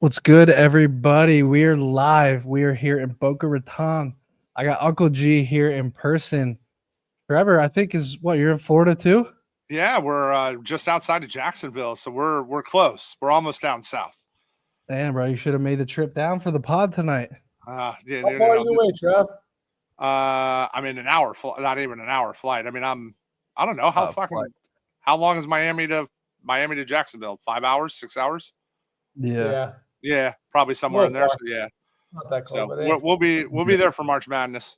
What's good, everybody? We're live. We are here in Boca Raton. I got Uncle G here in person. Trevor, I think is what you're in Florida too. Yeah, we're just outside of Jacksonville, so we're close. We're almost down south. Damn, bro, you should have made the trip down for the pod tonight. Yeah, How far are you away, Trev? I mean, an hour, not even an hour flight. I mean, I don't know how long is Miami to Jacksonville? 5 hours, 6 hours? Yeah, probably somewhere in there. So yeah, not that close. So we'll be there for March Madness.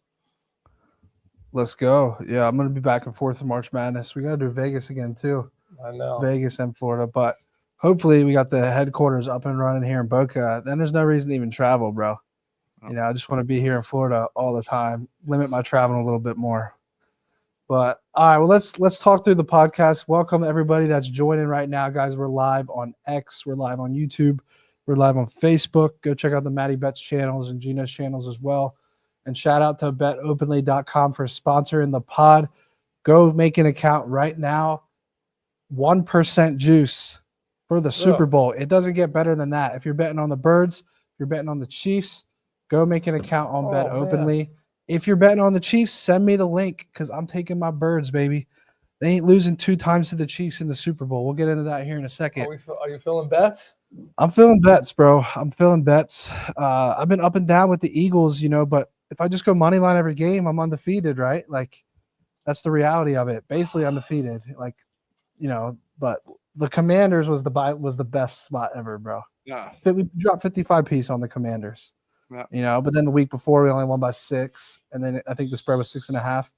Let's go. Yeah, I'm gonna be back and forth in March Madness. We gotta do Vegas again too. I know Vegas and Florida, but hopefully we got the headquarters up and running here in Boca. Then there's no reason to even travel, bro. You know, I just want to be here in Florida all the time. Limit my traveling a little bit more. But all right, well, let's talk through the podcast. Welcome everybody that's joining right now, guys. We're live on X, we're live on YouTube, we're live on Facebook. Go check out the Matty Betts channels and Gina's channels as well. And shout out to betopenly.com for sponsoring the pod. Go make an account right now. 1% juice for the Super Bowl. It doesn't get better than that. If you're betting on the Birds, if you're betting on the Chiefs, go make an account on Bet Openly. Man. If you're betting on the Chiefs, send me the link because I'm taking my Birds, baby. They ain't losing 2 times to the Chiefs in the Super Bowl. We'll get into that here in a second. Are you feeling bets? I'm feeling bets, bro. I'm feeling bets. I've been up and down with the Eagles, you know, but if I just go money line every game, I'm undefeated, right? Like, that's the reality of it. Basically undefeated, like, you know. But the Commanders was the best spot ever, bro. Yeah, we dropped 55 piece on the Commanders. Yeah. You know, but then the week before we only won by 6, and then I think the spread was 6.5.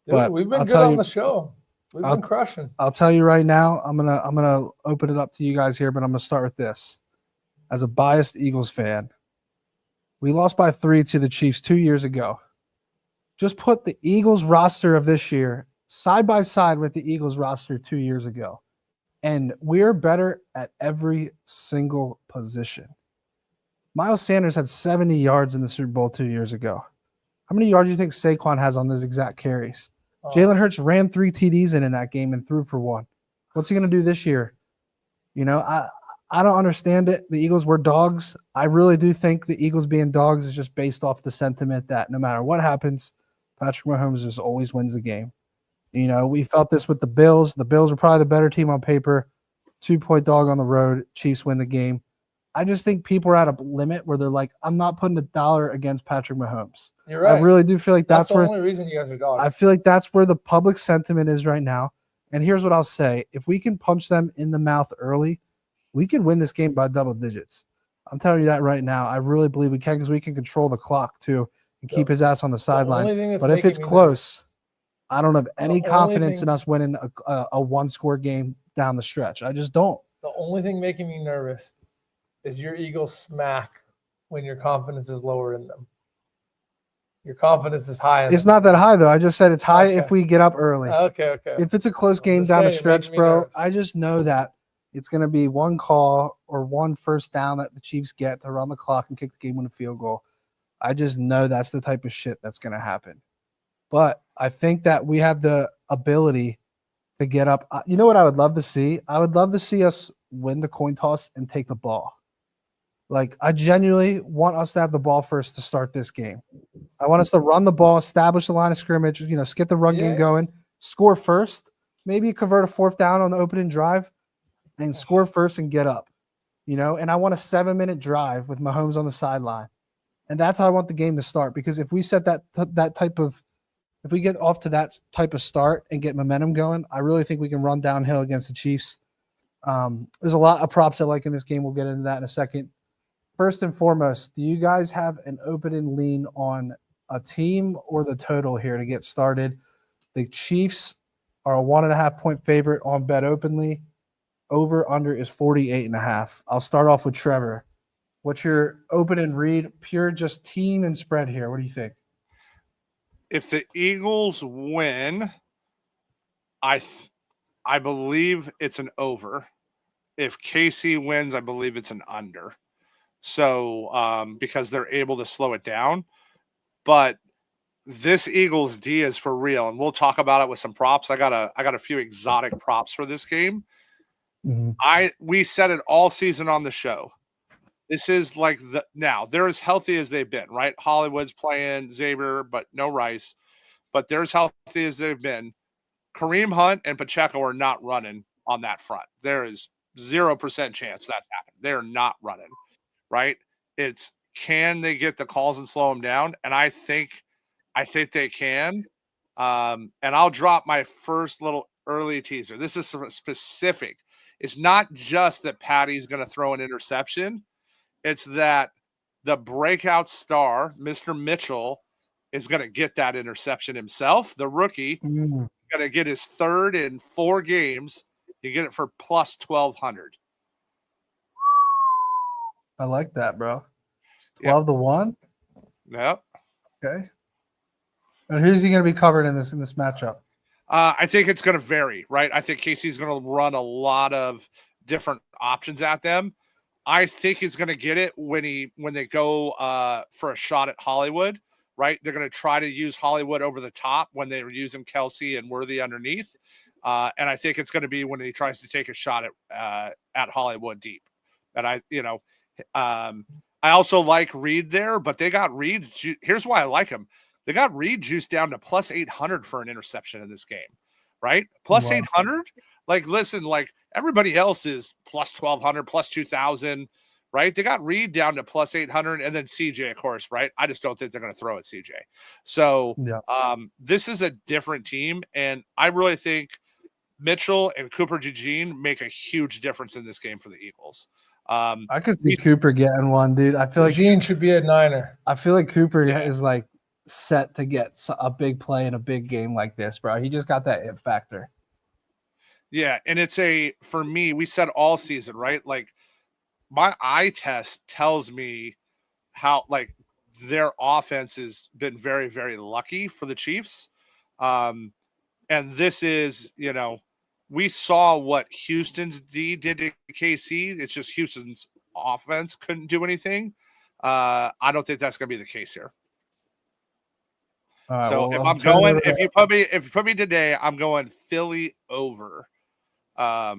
Dude, we've been good on the show. We've been crushing. I'll tell you right now, I'm gonna open it up to you guys here, but I'm gonna start with this. As a biased Eagles fan, we lost by 3 to the Chiefs 2 years ago. Just put the Eagles roster of this year side by side with the Eagles roster 2 years ago, and we're better at every single position. Miles Sanders had 70 yards in the Super Bowl 2 years ago. How many yards do you think Saquon has on those exact carries? Jalen Hurts ran 3 TDs in that game and threw for 1. What's he going to do this year? You know, I don't understand it. The Eagles were dogs. I really do think the Eagles being dogs is just based off the sentiment that no matter what happens, Patrick Mahomes just always wins the game. You know, we felt this with the Bills. The Bills were probably the better team on paper. 2-point dog on the road. Chiefs win the game. I just think people are at a limit where they're like, I'm not putting $1 against Patrick Mahomes. You're right. I really do feel like that's the only reason you guys are dogs. I feel like that's where the public sentiment is right now. And here's what I'll say. If we can punch them in the mouth early, we can win this game by double digits. I'm telling you that right now. I really believe we can because we can control the clock too and keep his ass on the sideline. But if it's close, I don't have any confidence in us winning a one-score game down the stretch. I just don't. The only thing making me nervous is your Eagles smack when your confidence is lower in them. Your confidence is high. It's not that high, though. I just said it's high if we get up early. Okay. If it's a close game down the stretch, bro, I just know that it's going to be one call or one first down that the Chiefs get to run the clock and kick the game-winning field goal. I just know that's the type of shit that's going to happen. But I think that we have the ability to get up. You know what I would love to see? I would love to see us win the coin toss and take the ball. Like, I genuinely want us to have the ball first to start this game. I want us to run the ball, establish the line of scrimmage, you know, get the run game going, score first, maybe convert a 4th down on the opening drive and score first and get up, you know. And I want a 7-minute drive with Mahomes on the sideline. And that's how I want the game to start, because if we set if we get off to that type of start and get momentum going, I really think we can run downhill against the Chiefs. There's a lot of props I like in this game. We'll get into that in a second. First and foremost, do you guys have an opening lean on a team or the total here to get started? The Chiefs are a 1.5-point favorite on Bet Openly. Over under is 48.5. I'll start off with Trevor. What's your opening read? Pure just team and spread here. What do you think? If the Eagles win, I believe it's an over. If KC wins, I believe it's an under. So, because they're able to slow it down. But this Eagles D is for real, and we'll talk about it with some props. I got a few exotic props for this game. Mm-hmm. We said it all season on the show. This is like now they're as healthy as they've been, right? Hollywood's playing Xavier, but no Rice. But they're as healthy as they've been. Kareem Hunt and Pacheco are not running on that front. There is 0% chance that's happening. They're not running, right? It's can they get the calls and slow them down? And I think they can. And I'll drop my first little early teaser. This is specific. It's not just that Patty's going to throw an interception. It's that the breakout star, Mr. Mitchell, is going to get that interception himself. The rookie going to get his third in 4 games. You get it for plus 1,200. I like that, bro. 12-1. Yep. Okay. And who's he going to be covered in this matchup? I think it's going to vary, right? I think Casey's going to run a lot of different options at them. I think he's going to get it when they go for a shot at Hollywood, right? They're going to try to use Hollywood over the top when they're using Kelsey and Worthy underneath. And I think it's going to be when he tries to take a shot at Hollywood deep. And I also like Reed there, but they got Reed. Here's why I like him. They got Reed juiced down to plus 800 for an interception in this game, right? Plus 800. Like, listen, like everybody else is plus 1,200, plus 2,000, right? They got Reed down to plus 800, and then CJ, of course, right? I just don't think they're going to throw at CJ. So this is a different team, and I really think Mitchell and Cooper DeJean make a huge difference in this game for the Eagles. I could see Cooper getting one, dude. I feel like DeJean should be a Niner. I feel like Cooper is like set to get a big play in a big game like this, bro. He just got that it factor. Yeah, and it's for me, we said all season, right? Like my eye test tells me how like their offense has been very, very lucky for the Chiefs. And this is, we saw what Houston's D did to KC. It's just Houston's offense couldn't do anything. I don't think that's going to be the case here. Right, so well, if you put me today, I'm going Philly over. That's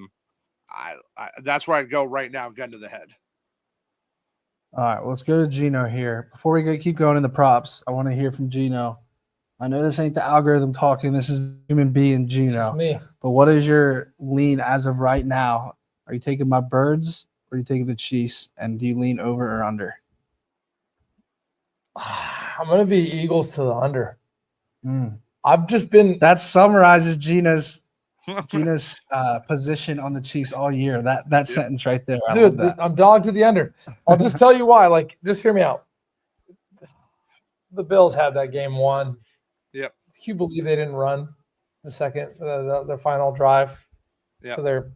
where I'd go right now, gun to the head. All right, well, let's go to Gino here. Before we keep going in the props, I want to hear from Gino. I know this ain't the algorithm talking. This is human being Gino. It's me. But what is your lean as of right now? Are you taking my birds or are you taking the Chiefs? And do you lean over or under? I'm going to be Eagles to the under. I've just been – that summarizes Gino's position on the Chiefs all year. That sentence right there. Dude, I'm dog to the under. I'll just tell you why. Like, just hear me out. The Bills had that game won. Yep. Can you believe they didn't run the second, their final drive to their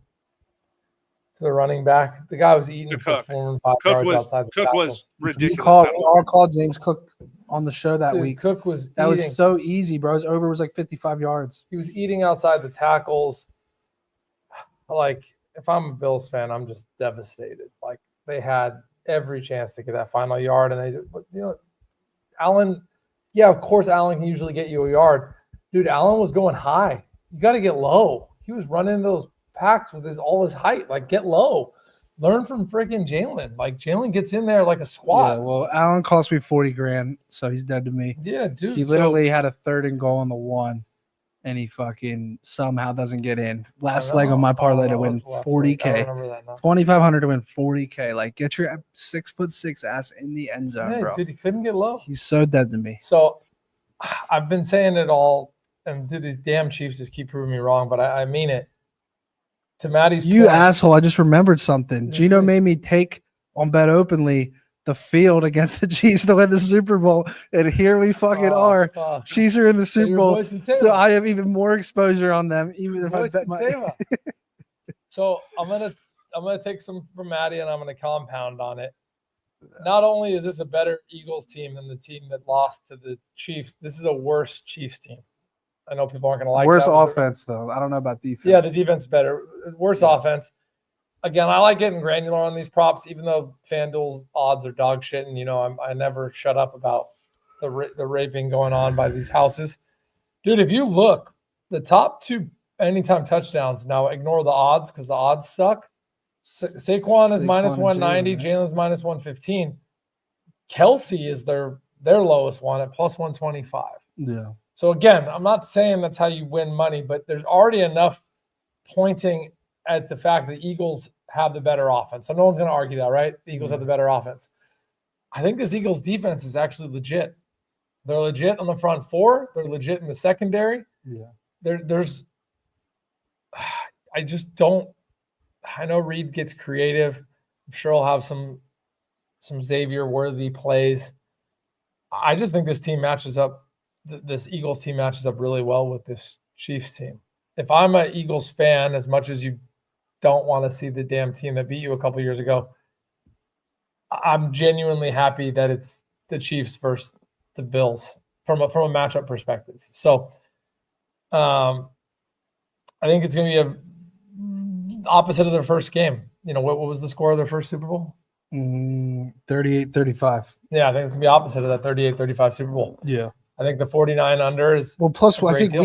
running back? The guy was eating for 4 and 5 yards outside the Cook was ridiculous. We all called James Cook on the show that week. Cook was that was so easy, bro. His over was like 55 yards. He was eating outside the tackles. Like, if I'm a Bills fan, I'm just devastated. Like, they had every chance to get that final yard, and Allen. Yeah, of course, Allen can usually get you a yard. Dude, Allen was going high. You got to get low. He was running into those packs with all his height. Like, get low. Learn from freaking Jalen. Like, Jalen gets in there like a squat. Yeah, well, Allen cost me $40,000, so he's dead to me. Yeah, dude. He literally had a 3rd and goal on the 1, and he fucking somehow doesn't get in. Last leg on my parlay to win $40K. $2,500 to win $40K. Like, get your 6'6" ass in the end zone, bro. Dude, he couldn't get low. He's so dead to me. So I've been saying it all, and dude, these damn Chiefs just keep proving me wrong, but I mean it. To Maddie's You point, asshole, I just remembered something. Yeah, Gino please. made me take on Bet Openly the field against the Chiefs to win the Super Bowl, and here we fucking are. Fuck. Chiefs are in the Super your Bowl, boys can save so them. I have even more exposure on them, even Your if I boys bet can save them. So I'm gonna take some from Maddie, and I'm gonna compound on it. Not only is this a better Eagles team than the team that lost to the Chiefs, this is a worse Chiefs team. I know people aren't going to like worse that. offense, though. I don't know about defense. Yeah, the defense better. Worse offense. Again, I like getting granular on these props, even though FanDuel's odds are dog shit, and I never shut up about the raping going on by these houses. Dude, if you look, the top 2 anytime touchdowns, now ignore the odds because the odds suck. Saquon is minus Saquon and 190. Jalen, right? Jalen's minus 115. Kelsey is their lowest one at plus 125. Yeah. So again, I'm not saying that's how you win money, but there's already enough pointing at the fact that the Eagles have the better offense. So no one's going to argue that, right? The Eagles have the better offense. I think this Eagles defense is actually legit. They're legit on the front four. They're legit in the secondary. Yeah. There's I just don't. I know Reed gets creative. I'm sure he'll have some Xavier-worthy plays. I just think this team matches up. This Eagles team matches up really well with this Chiefs team. If I'm an Eagles fan, as much as you don't want to see the damn team that beat you a couple years ago, I'm genuinely happy that it's the Chiefs versus the Bills from a matchup perspective. So, I think it's going to be a opposite of their first game. You know, what was the score of their first Super Bowl? 38-35. Yeah, I think it's going to be opposite of that 38-35 Super Bowl. Yeah. I think the 49 under is plus a I great think deal.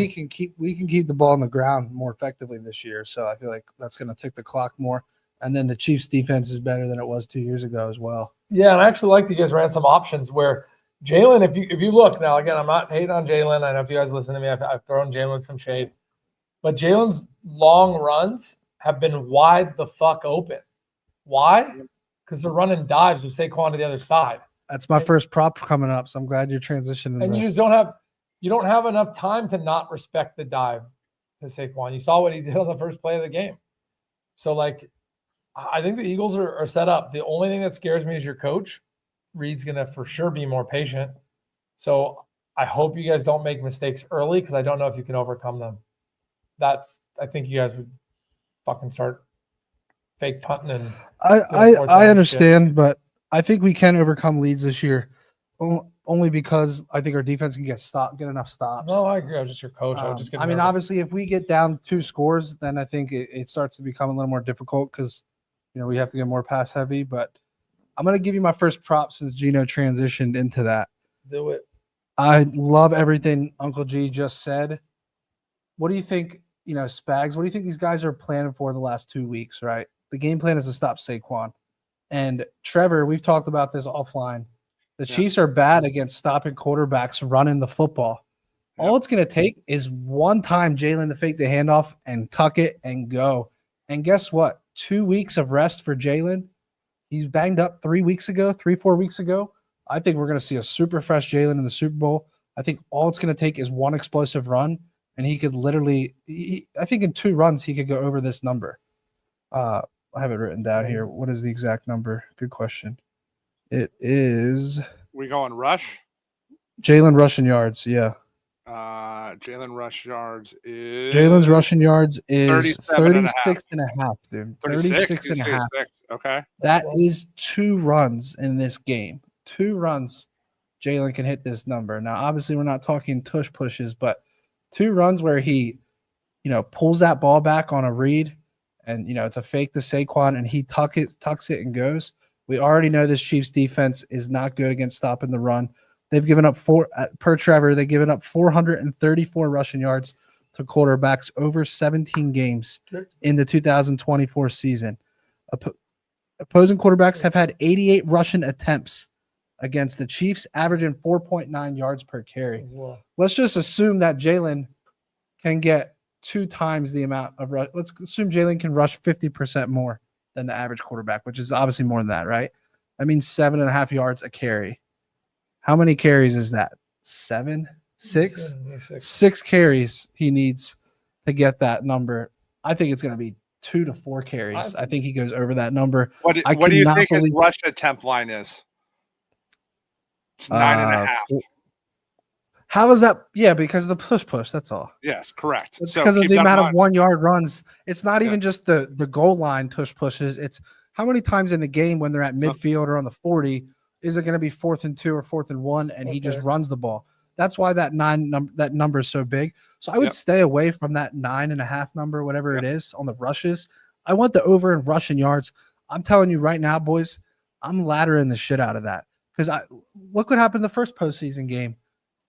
we can keep the ball on the ground more effectively this year. So I feel like that's going to tick the clock more. And then the Chiefs defense is better than it was 2 years ago as well. Yeah, and I actually like that you guys ran some options where Jalen, if you look now, again, I'm not hating on Jalen. I know if you guys listen to me, I've thrown Jalen some shade. But Jalen's long runs have been wide the fuck open. Why? Because they're running dives with Saquon to the other side. That's my first prop coming up, so I'm glad you're transitioning. And you just don't have enough time to not respect the dive to Saquon. You saw what he did on the first play of the game. So, like, I think the Eagles are set up. The only thing that scares me is your coach. Reed's going to for sure be more patient. So I hope you guys don't make mistakes early because I don't know if you can overcome them. I think you guys would fucking start fake punting and I understand, but I think we can overcome leads this year only because I think our defense can get enough stops. No, I agree. I was just your coach. I was just getting nervous. Obviously, if we get down 2 scores, then I think it starts to become a little more difficult because, you know, we have to get more pass heavy. But I'm going to give you my first prop since Gino transitioned into that. Do it. I love everything Uncle G just said. What do you think, you know, Spags, what do you think these guys are planning for the last 2 weeks, right? The game plan is to stop Saquon. And Trevor, we've talked about this offline. The Chiefs are bad against stopping quarterbacks running the football. All it's going to take is one time Jalen to fake the handoff and tuck it and go. And guess what? 2 weeks of rest for Jalen. He's banged up 3 weeks ago, 4 weeks ago. I think we're going to see a super fresh Jalen in the Super Bowl. I think all it's going to take is one explosive run, and he could literally I think in 2 runs he could go over this number. I have it written down here. What is the exact number? Good question. It is. We going rush? Jalen rushing yards. Yeah. Jalen rush yards is. Jalen's rushing yards is 36 and a half, dude. 36 and a half. Okay. That is 2 runs in this game. 2 runs. Jalen can hit this number. Now, obviously, we're not talking tush pushes, but 2 runs where he, you know, pulls that ball back on a read and, you know, it's a fake to Saquon and he tucks it and goes. We already know this Chiefs defense is not good against stopping the run. They've given up per Trevor, they've given up 434 rushing yards to quarterbacks over 17 games in the 2024 season. Opposing quarterbacks have had 88 rushing attempts against the Chiefs, averaging 4.9 yards per carry. Let's just assume that Jalen can get 2 times the amount of rush. Let's assume Jalen can rush 50% more than the average quarterback, which is obviously more than that, right? That means 7.5 yards a carry. How many carries is that? 7? 6? 6 carries he needs to get that number. I think it's going to be 2 to 4 carries. I think he goes over that number. What do you think his rush attempt line is? It's 9.5. How is that? Yeah, because of the push. That's all. Yes, correct. It's because of the amount of 1 yard runs. It's not even just the goal line pushes. It's how many times in the game when they're at midfield or on the 40 is it going to be 4th and 2 or 4th and 1 and he just runs the ball. That's why that number is so big. So I would stay away from that 9.5 number, whatever it is on the rushes. I want the over in rushing yards. I'm telling you right now, boys, I'm laddering the shit out of that because look what happened in the first postseason game.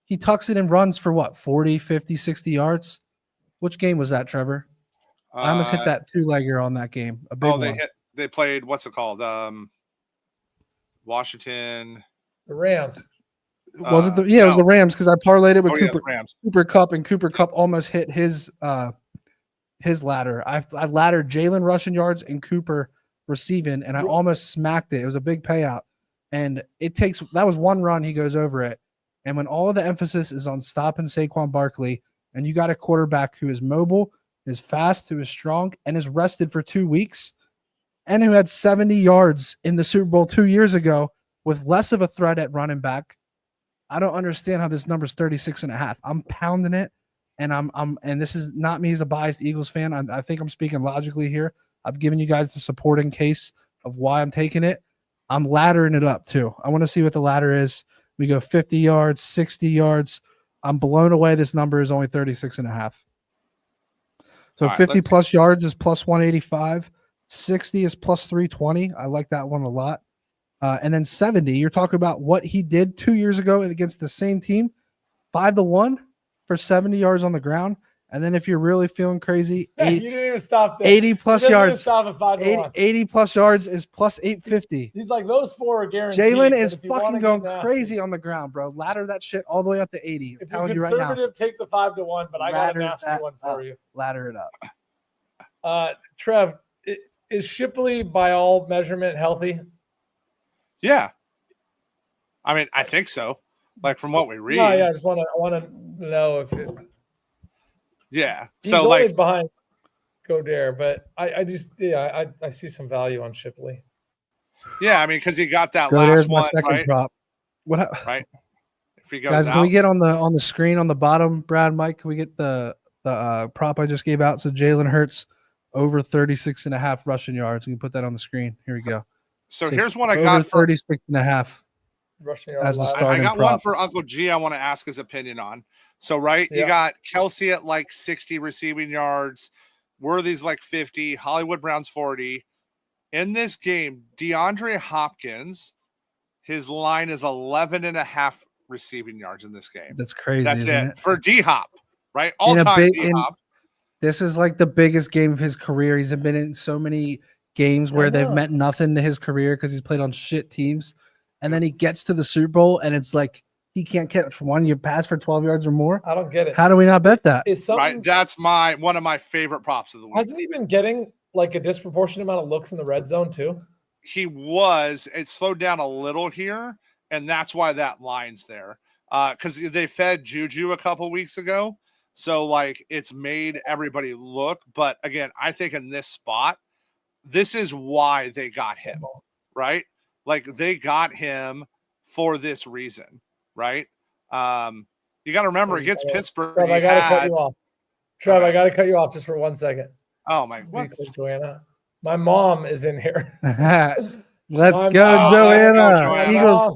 He tucks it and runs for what, 40, 50, 60 yards? Which game was that, Trevor? I almost hit that 2-legger on that game. A big one. they played, what's it called? Washington. The Rams. Was it it was the Rams because I parlayed it with Cooper. Rams. Cooper Kupp, and Cooper Kupp almost hit his ladder. I laddered Jalen rushing yards and Cooper receiving, and I almost smacked it. It was a big payout. And that was one run, he goes over it. And when all of the emphasis is on stopping Saquon Barkley, and you got a quarterback who is mobile, is fast, who is strong, and is rested for 2 weeks, and who had 70 yards in the Super Bowl 2 years ago with less of a threat at running back, I don't understand how this number's 36.5. I'm pounding it, and and this is not me as a biased Eagles fan. I think I'm speaking logically here. I've given you guys the supporting case of why I'm taking it. I'm laddering it up too. I want to see what the ladder is. We go 50 yards, 60 yards. I'm blown away. This number is only 36.5. So right, 50 plus yards is plus 185. 60 is plus 320. I like that one a lot. And then 70, you're talking about what he did 2 years ago against the same team, 5-1 for 70 yards on the ground. And then if you're really feeling crazy, you didn't even stop there. 80 plus yards. Stop at 5-1. 80 plus yards is plus 850. He's like, those four are guaranteed. Jalen is fucking going crazy on the ground, bro. Ladder that shit all the way up to 80. If you're conservative, take the 5-1, but I got a nasty one for you. Ladder it up. Trev, is Shipley by all measurement healthy? Yeah. I mean, I think so. Like from what we read. No, yeah, I want to know if it. Yeah. He's always behind Goedert, but I see some value on Shipley. Yeah, I mean, because he got that Goedert's last my one, second right? prop. Right. If he goes guys, out. can we get on the screen on the bottom, Brad, Mike? Can we get the prop I just gave out? So Jalen Hurts over 36.5 rushing yards. We can put that on the screen. Here we go. So here's what I got for 36.5. Rushing as the yards. starting I got prop. one for Uncle G I want to ask his opinion on. So, right, you got Kelsey at like 60 receiving yards, Worthy's like 50, Hollywood Brown's 40. In this game, DeAndre Hopkins, his line is 11.5 receiving yards in this game. That's crazy. That's isn't it for D-Hop, right? All-time D-Hop. This is like the biggest game of his career. He's been in so many games where they've meant nothing to his career because he's played on shit teams. And then he gets to the Super Bowl, and it's like he can't catch one. You pass for 12 yards or more. I don't get it. How do we not bet that? Right, that's one of my favorite props of the week. Hasn't he been getting like a disproportionate amount of looks in the red zone too? He was. It slowed down a little here, and that's why that line's there. Because they fed Juju a couple weeks ago, so like it's made everybody look. But again, I think in this spot, this is why they got him, right? Like they got him for this reason, right? You got to remember against Pittsburgh. Trev, I got to cut you off. Trev, I got to cut you off just for 1 second. Oh my God, Joanna, my mom is in here. Let's go, Joanna.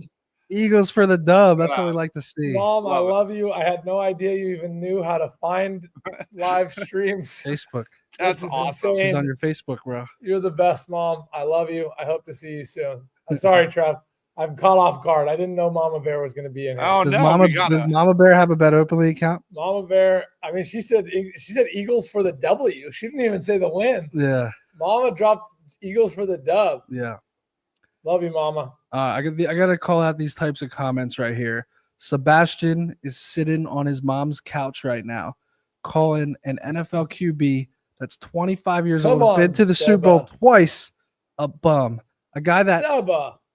Eagles for the dub. That's what we like to see. Mom, I love you. I had no idea you even knew how to find live streams. Facebook. That's awesome. She's on your Facebook, bro. You're the best, Mom. I love you. I hope to see you soon. I'm sorry, Trev. I'm caught off guard. I didn't know Mama Bear was going to be in here. Oh, does Mama Bear have a Bet Openly account? Mama Bear. I mean, she said Eagles for the W. She didn't even say the win. Yeah. Mama dropped Eagles for the dub. Yeah. Love you, Mama. I got to call out these types of comments right here. Sebastian is sitting on his mom's couch right now, calling an NFL QB that's 25 years old, been to the Super Bowl twice, a bum. A guy that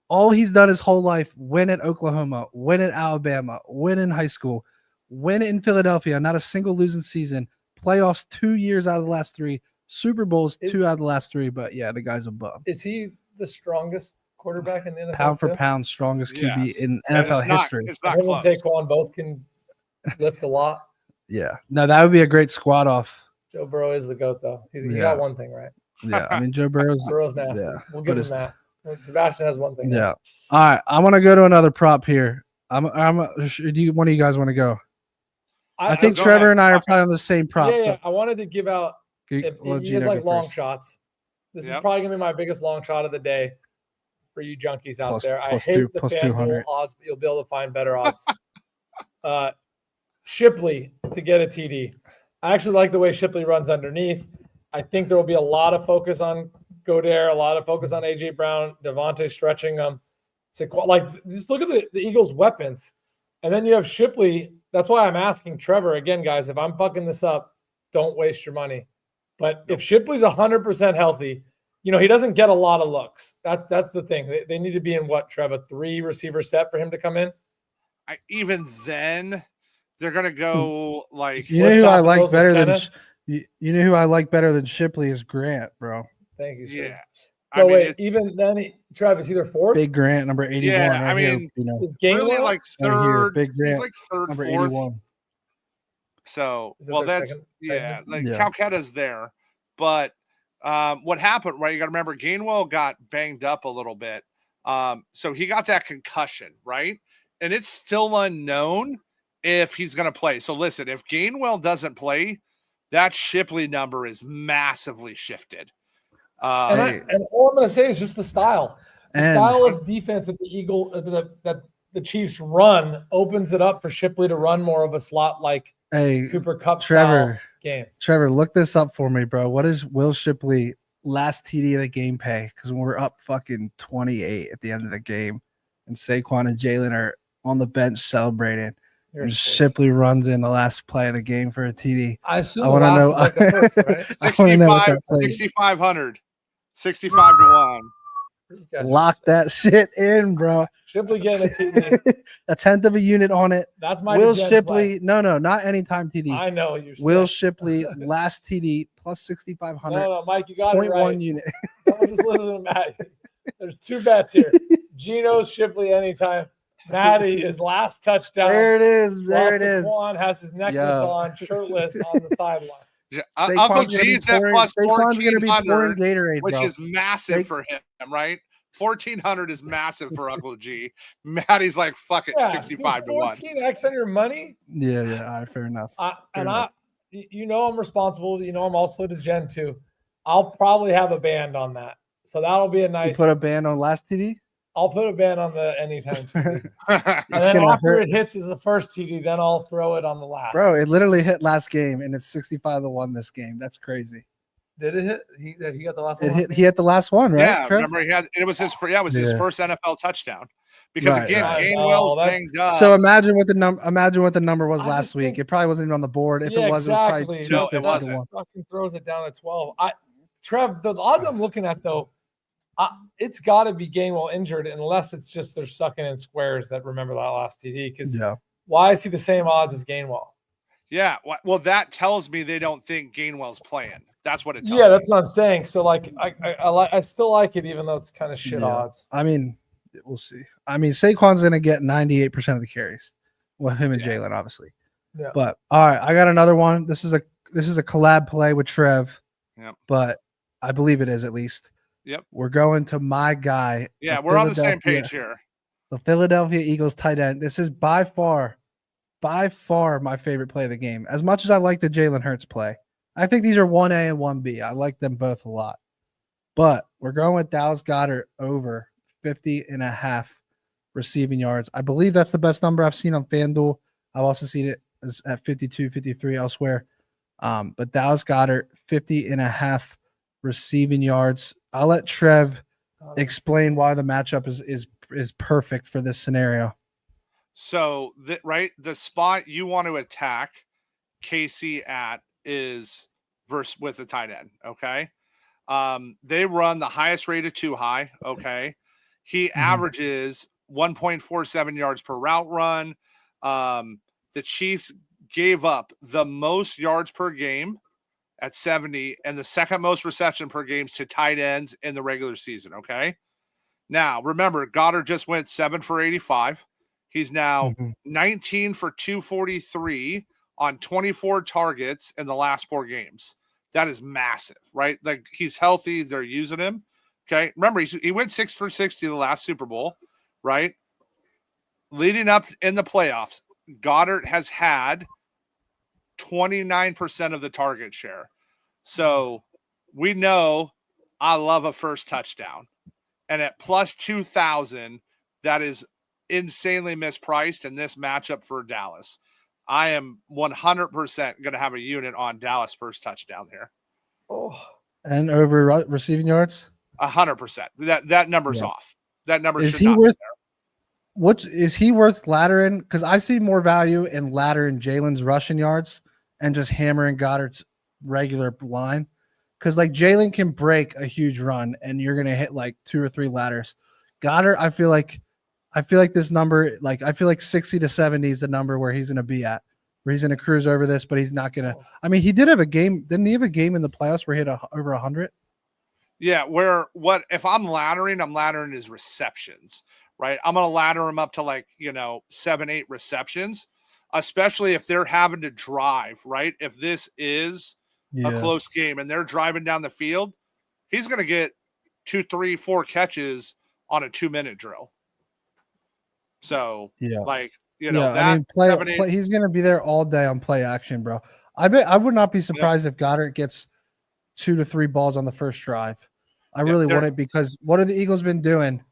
all he's done his whole life, win at Oklahoma, win at Alabama, win in high school, win in Philadelphia, not a single losing season, playoffs 2 years out of the last three, Super Bowls 2 out of the last three. But yeah, the guy's a bum. Is he the strongest quarterback in the NFL? Pound for pound, strongest QB in NFL history. It's not close. Saquon both can lift a lot. Yeah. No, that would be a great squad off. Joe Burrow is the GOAT, though. He got one thing right. Yeah, I mean, Joe Burrow's nasty. Yeah, we'll give him that. Sebastian has one thing. Yeah. All right. I want to go to another prop here. One of you guys want to go? I think Trevor and I are probably on the same prop. Yeah. I wanted to give out. He has like long shots. This is probably gonna be my biggest long shot of the day for you junkies out there. I hate the FanDuel odds, but you'll be able to find better odds. Shipley to get a TD. I actually like the way Shipley runs underneath. I think there will be a lot of focus on Goedert, a lot of focus on AJ Brown, Devontae stretching them. Like, just look at the Eagles' weapons. And then you have Shipley. That's why I'm asking Trevor again, guys. If I'm fucking this up, don't waste your money. But if Shipley's 100% healthy, you know, he doesn't get a lot of looks. That's the thing. They need to be in what, Trevor, 3 receiver set for him to come in? Even then, they're going to go like. You know who I like better than you know who I like better than Shipley is Grant, bro. Thank you, sir. Yeah. No, wait, even then, Travis, either 4th? Big Grant, number 81. Yeah, right I mean, here, you know, is Gainwell really like third. Big Grant, he's like third, number 4th. 81. So, well, that's second? like Calcetta's there, but what happened, right? You got to remember, Gainwell got banged up a little bit, so he got that concussion, right? And it's still unknown if he's going to play. So, listen, if Gainwell doesn't play, that Shipley number is massively shifted. And all I'm going to say is just the style. The style of defense that the Chiefs run opens it up for Shipley to run more of a slot like Cooper Kupp style game. Trevor, look this up for me, bro. What is Will Shipley last TD of the game pay? Because we're up fucking 28 at the end of the game, and Saquon and Jalen are on the bench celebrating. And Shipley runs in the last play of the game for a TD. I assume I want to know. Like the first, right? 6,500. 65 to 1. Lock that shit in, bro. Shipley getting a TD. A tenth of a unit on it. That's my Will Shipley. No, not anytime TD. I know you're saying. Will Shipley last TD plus 6,500. No, Mike, you got it right. 0.1 unit. Don't just listen to Matt. There's 2 bets here. Gino's Shipley anytime. Matty is last touchdown. There it is. There it is. Juan has his necklace on, shirtless on the sideline. Uncle G's at plus 1,400, Gatorade, which is massive for him, right? 1,400 is massive for Uncle G. Maddie's like, fuck it, 65 to 1. 14x on your money? Yeah. All right, fair enough. You know, I'm responsible. You know, I'm also to Gen 2. I'll probably have a band on that. So that'll be a nice. You put a band on last TD? I'll put a band on the anytime TD. And then after it hits as the first TD, then I'll throw it on the last. Bro, it literally hit last game, and it's 65 to 1 this game. That's crazy. Did it hit? He got the last one? He hit the last one, right? Yeah, Trev? remember it was his first NFL touchdown. Because again, Gainwell's banged up. So imagine what the number was last week. It probably wasn't even on the board. If it was, exactly. It was probably 2. No, it wasn't. Fucking throws it down at 12. Trev, the odds I'm looking at though, it's got to be Gainwell injured unless it's just they're sucking in squares that remember that last TD. Because why is he the same odds as Gainwell? Yeah, well, that tells me they don't think Gainwell's playing. That's what it tells me. Yeah, that's what I'm saying. So, like, I still like it, even though it's kind of shit odds. I mean, we'll see. I mean, Saquon's going to get 98% of the carries. Well, him and Jalen, obviously. Yeah. But, all right, I got another one. This is a collab play with Trev. Yep. But I believe it is at least. Yep. We're going to my guy. Yeah, we're on the same page here. The Philadelphia Eagles tight end. This is by far my favorite play of the game. As much as I like the Jalen Hurts play, I think these are 1A and 1B. I like them both a lot. But we're going with Dallas Goedert over 50.5 receiving yards. I believe that's the best number I've seen on FanDuel. I've also seen it at 52, 53 elsewhere. But Dallas Goedert, 50.5 receiving yards. I'll let Trev explain why the matchup is perfect for this scenario. So, the spot you want to attack KC at is with the tight end, okay? They run the highest rate of 2 high, okay? He averages 1.47 yards per route run. The Chiefs gave up the most yards per game at 70 and the second most reception per games to tight ends in the regular season, okay? Now, remember, Goddard just went 7 for 85. He's now 19 for 243 on 24 targets in the last 4 games. That is massive, right? Like, he's healthy. They're using him. Okay. Remember, he went 6 for 60 the last Super Bowl, right? Leading up in the playoffs, Goddard has had 29% of the target share. So we know I love a first touchdown. And at plus 2,000, that is insanely mispriced in this matchup for Dallas. I am 100% going to have a unit on Dallas first touchdown here. Oh, and over receiving yards? 100%. That number's off. That number Is should he not worth? be Is he worth laddering? Because I see more value in laddering Jalen's rushing yards and just hammering Goddard's regular line. Because like Jalen can break a huge run and you're gonna hit like 2 or 3 ladders. Goddard, I feel like this number, like I feel like 60 to 70 is the number where he's gonna be at, where he's gonna cruise over this, but he's not gonna. I mean, he did have a game. Didn't he have a game in the playoffs where he hit over 100? Yeah, if I'm laddering his receptions, right? I'm gonna ladder him up to like 7, 8 receptions, especially if they're having to drive, right? If this is a close game and they're driving down the field, he's gonna get 2, 3, 4 catches on a 2-minute drill. So I mean, play, he's gonna be there all day on play action, bro. I would not be surprised if Goddard gets 2 to 3 balls on the first drive. I really wouldn't, because what have the Eagles been doing?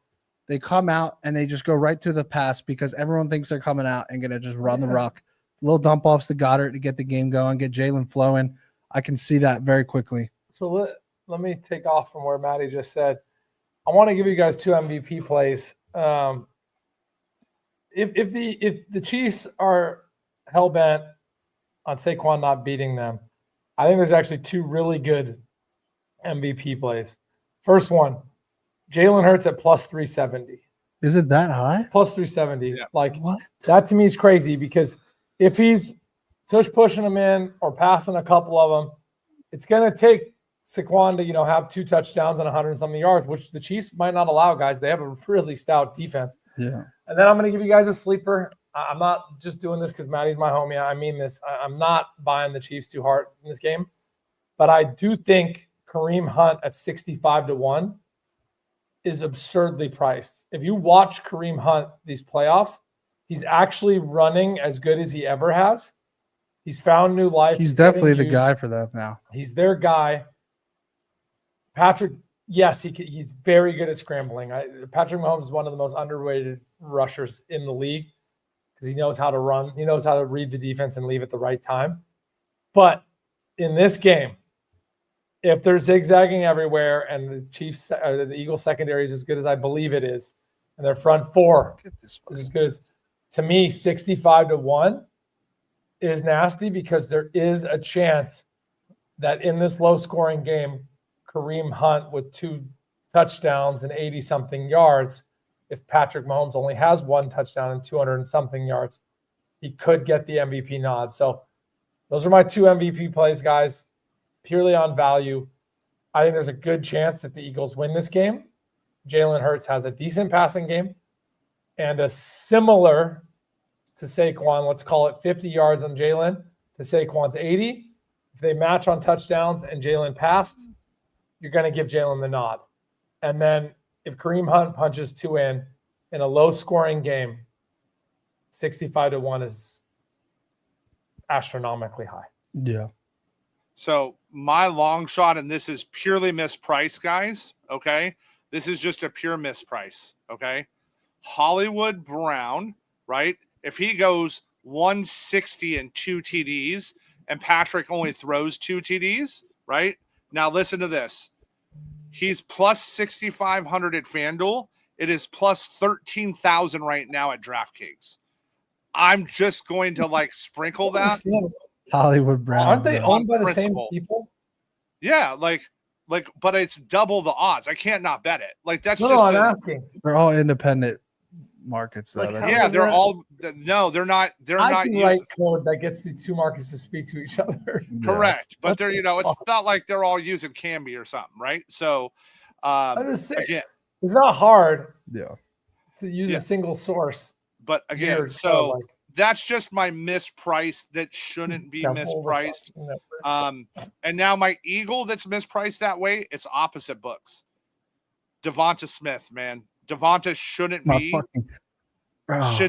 They come out and they just go right to the pass because everyone thinks they're coming out and gonna just run the rock. Little dump offs to Goddard to get the game going, get Jalen flowing. I can see that very quickly. So let me take off from where Maddie just said. I want to give you guys 2 MVP plays. If the Chiefs are hell bent on Saquon not beating them, I think there's actually 2 really good MVP plays. First one, Jalen Hurts at plus 370. Is it that high? Plus 370. Yeah. Like What? that to me is crazy, because if he's pushing them in or passing a couple of them, it's going to take Saquon to have 2 touchdowns and 100-something yards, which the Chiefs might not allow, guys. They have a really stout defense. Yeah. And then I'm going to give you guys a sleeper. I'm not just doing this because Maddie's my homie. I mean this. I'm not buying the Chiefs too hard in this game, but I do think Kareem Hunt at 65-1 is absurdly priced. If you watch Kareem Hunt these playoffs, he's actually running as good as he ever has. He's found new life. He's definitely the guy for that now. He's their guy. Patrick, yes, he's very good at scrambling. Patrick Mahomes is one of the most underrated rushers in the league because he knows how to run. He knows how to read the defense and leave at the right time. But in this game, if they're zigzagging everywhere and the Chiefs, the Eagles secondary is as good as I believe it is, and their front 4 is as good as, to me, 65-1 is nasty, because there is a chance that in this low-scoring game, Kareem Hunt with 2 touchdowns and 80-something yards, if Patrick Mahomes only has 1 touchdown and 200-something yards, he could get the MVP nod. So those are my 2 MVP plays, guys, purely on value. I think there's a good chance if the Eagles win this game, Jalen Hurts has a decent passing game and a similar to Saquon, let's call it 50 yards on Jalen to Saquon's 80. If they match on touchdowns and Jalen passed, you're going to give Jalen the nod. And then if Kareem Hunt punches 2 in a low-scoring game, 65-1 is astronomically high. Yeah. So my long shot, and this is purely mispriced, guys, okay? This is just a pure misprice, okay? Hollywood Brown, right? If he goes 160 and 2 TDs and Patrick only throws 2 TDs, right? Now listen to this. He's plus 6,500 at FanDuel. It is plus 13,000 right now at DraftKings. I'm just going to sprinkle that. Hollywood Brown. Aren't they owned by the principle. same people? Yeah, but it's double the odds. I can't not bet it. That's No, just. I'm asking. They're all independent markets, though. Yeah, they're all. No, they're not. They're I not. can write code that gets the 2 markets to speak to each other. Correct, but they're it's not like they're all using Canby or something, right? So, I'm just saying, again, it's not hard. Yeah. To use a single source. But again, so that's just my misprice that shouldn't be mispriced. And now my Eagle that's mispriced that way, it's opposite books. Devonta Smith, man. Devonta should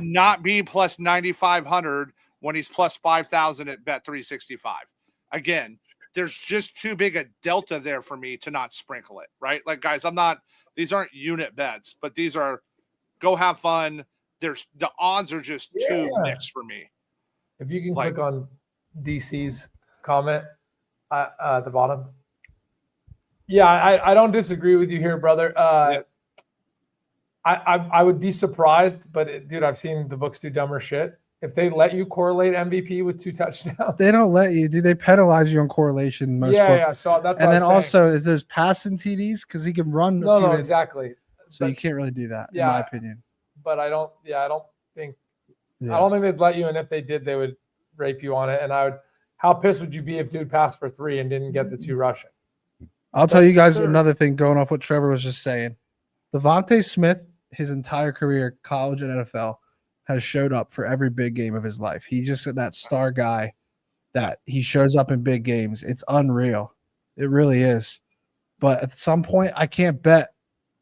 not be plus 9,500 when he's plus 5,000 at Bet365. Again, there's just too big a delta there for me to not sprinkle it, right? Guys, these aren't unit bets, but these are go have fun. The odds are just too mixed for me. If you can click on DC's comment at the bottom. Yeah, I don't disagree with you here, brother. Yeah. I would be surprised, but dude, I've seen the books do dumber shit. If they let you correlate MVP with 2 touchdowns, They don't let you. Do they penalize you on correlation? In most books. Yeah. So that's And what then I was saying. also, is there's passing TDs because he can run. No, exactly. So But- you can't really do that, in Yeah. my opinion. But I don't think Yeah. I don't think they'd let you. And if they did, they would rape you on it. And how pissed would you be if dude passed for 3 and didn't get the 2 rushing? I'll tell you guys there's- another thing going off what Trevor was just saying. Devontae Smith, his entire career, college and NFL, has showed up for every big game of his life. He's just that star guy that he shows up in big games. It's unreal. It really is. But at some point, I can't bet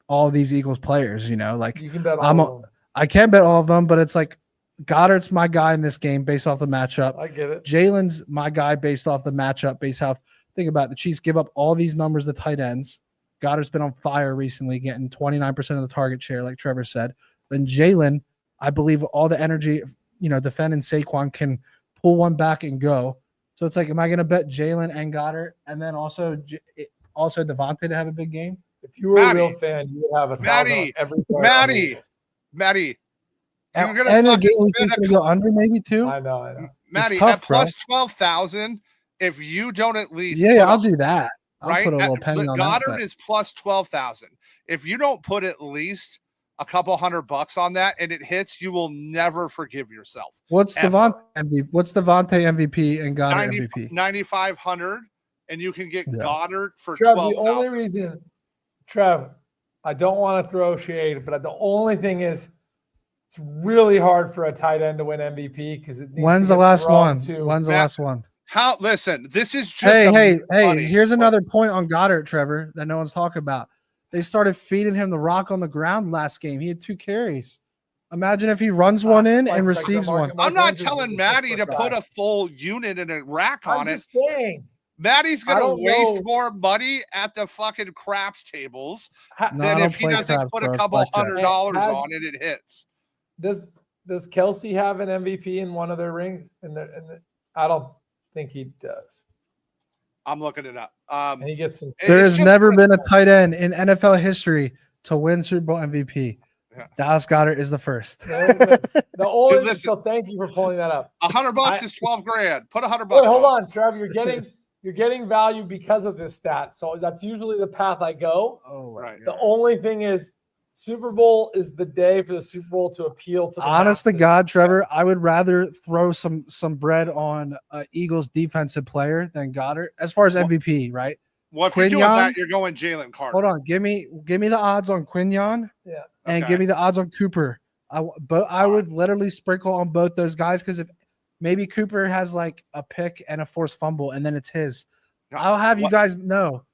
all these Eagles players, like You can bet I'm all of them. I can bet all of them, but it's like Goddard's my guy in this game based off the matchup. I get it. Jalen's my guy based off the matchup, based off think about it, the Chiefs give up all these numbers to tight ends. Goddard's been on fire recently, getting 29% of the target share, like Trevor said. Then Jalen, I believe all the energy, defending Saquon can pull one back and go. So it's like, am I going to bet Jalen and Goddard and then also Devontae to have a big game? If you were a real fan, you would have 1,000 on every player on the Eagles. Maddie, you're gonna And a fucking game spend going to go under maybe too. I know. Maddie tough, at plus 12,000. If you don't at least Yeah, put I'll do that. I'll right, put a little penny on Goddard that. is plus 12,000. If you don't put at least a couple $100 on that and it hits, you will never forgive yourself. What's ever. Devontae MVP and Goddard 90 MVP? 9,500, and you can get Yeah. Goddard for Trev, 12,000. the only reason, Trev, I don't want to throw shade, but the only thing is it's really hard for a tight end to win MVP because it needs When's to the get last thrown one? to- When's the Matt- last one? How? Listen, this is just Hey, money. here's another point on Goddard, Trevor, that no one's talking about. They started feeding him the rock on the ground last game. He had 2 carries. Imagine if he runs one in like- and like receives DeMarcus- one. I'm not Andrews telling is a Maddie to super put guy. a full unit and a rack I'm on it. just saying. Maddie's I gonna don't waste know. more money at the fucking craps tables Ha- No, I than don't if he play doesn't craps, put bro. a It's couple blackjack. $100 Has- on it. It hits. Does Kelsey have an MVP in one of their rings? I don't think he does. I'm looking it up. And he gets some. There it's has just never for- been a tight end in NFL history to win Super Bowl MVP. Yeah. Dallas Goddard is the first. The only. listen. So thank you for pulling that up. $100 I- is 12 grand. Put $100. Wait, hold on, Trev. You're getting value because of this stat. So that's usually the path I go. Oh, Right. The only thing is, Super Bowl is the day for the Super Bowl to appeal to the Honest to masses. God, Trevor, I would rather throw some bread on Eagles defensive player than Goddard as far as MVP, right? Well, if you're doing Quinyon? that, you're going Jalen Carter. Hold on, give me the odds on Quinyon Yeah. and Okay. give me the odds on Cooper. I would literally sprinkle on both those guys because if maybe Cooper has like a pick and a forced fumble and then it's his. No, I'll have you what- guys know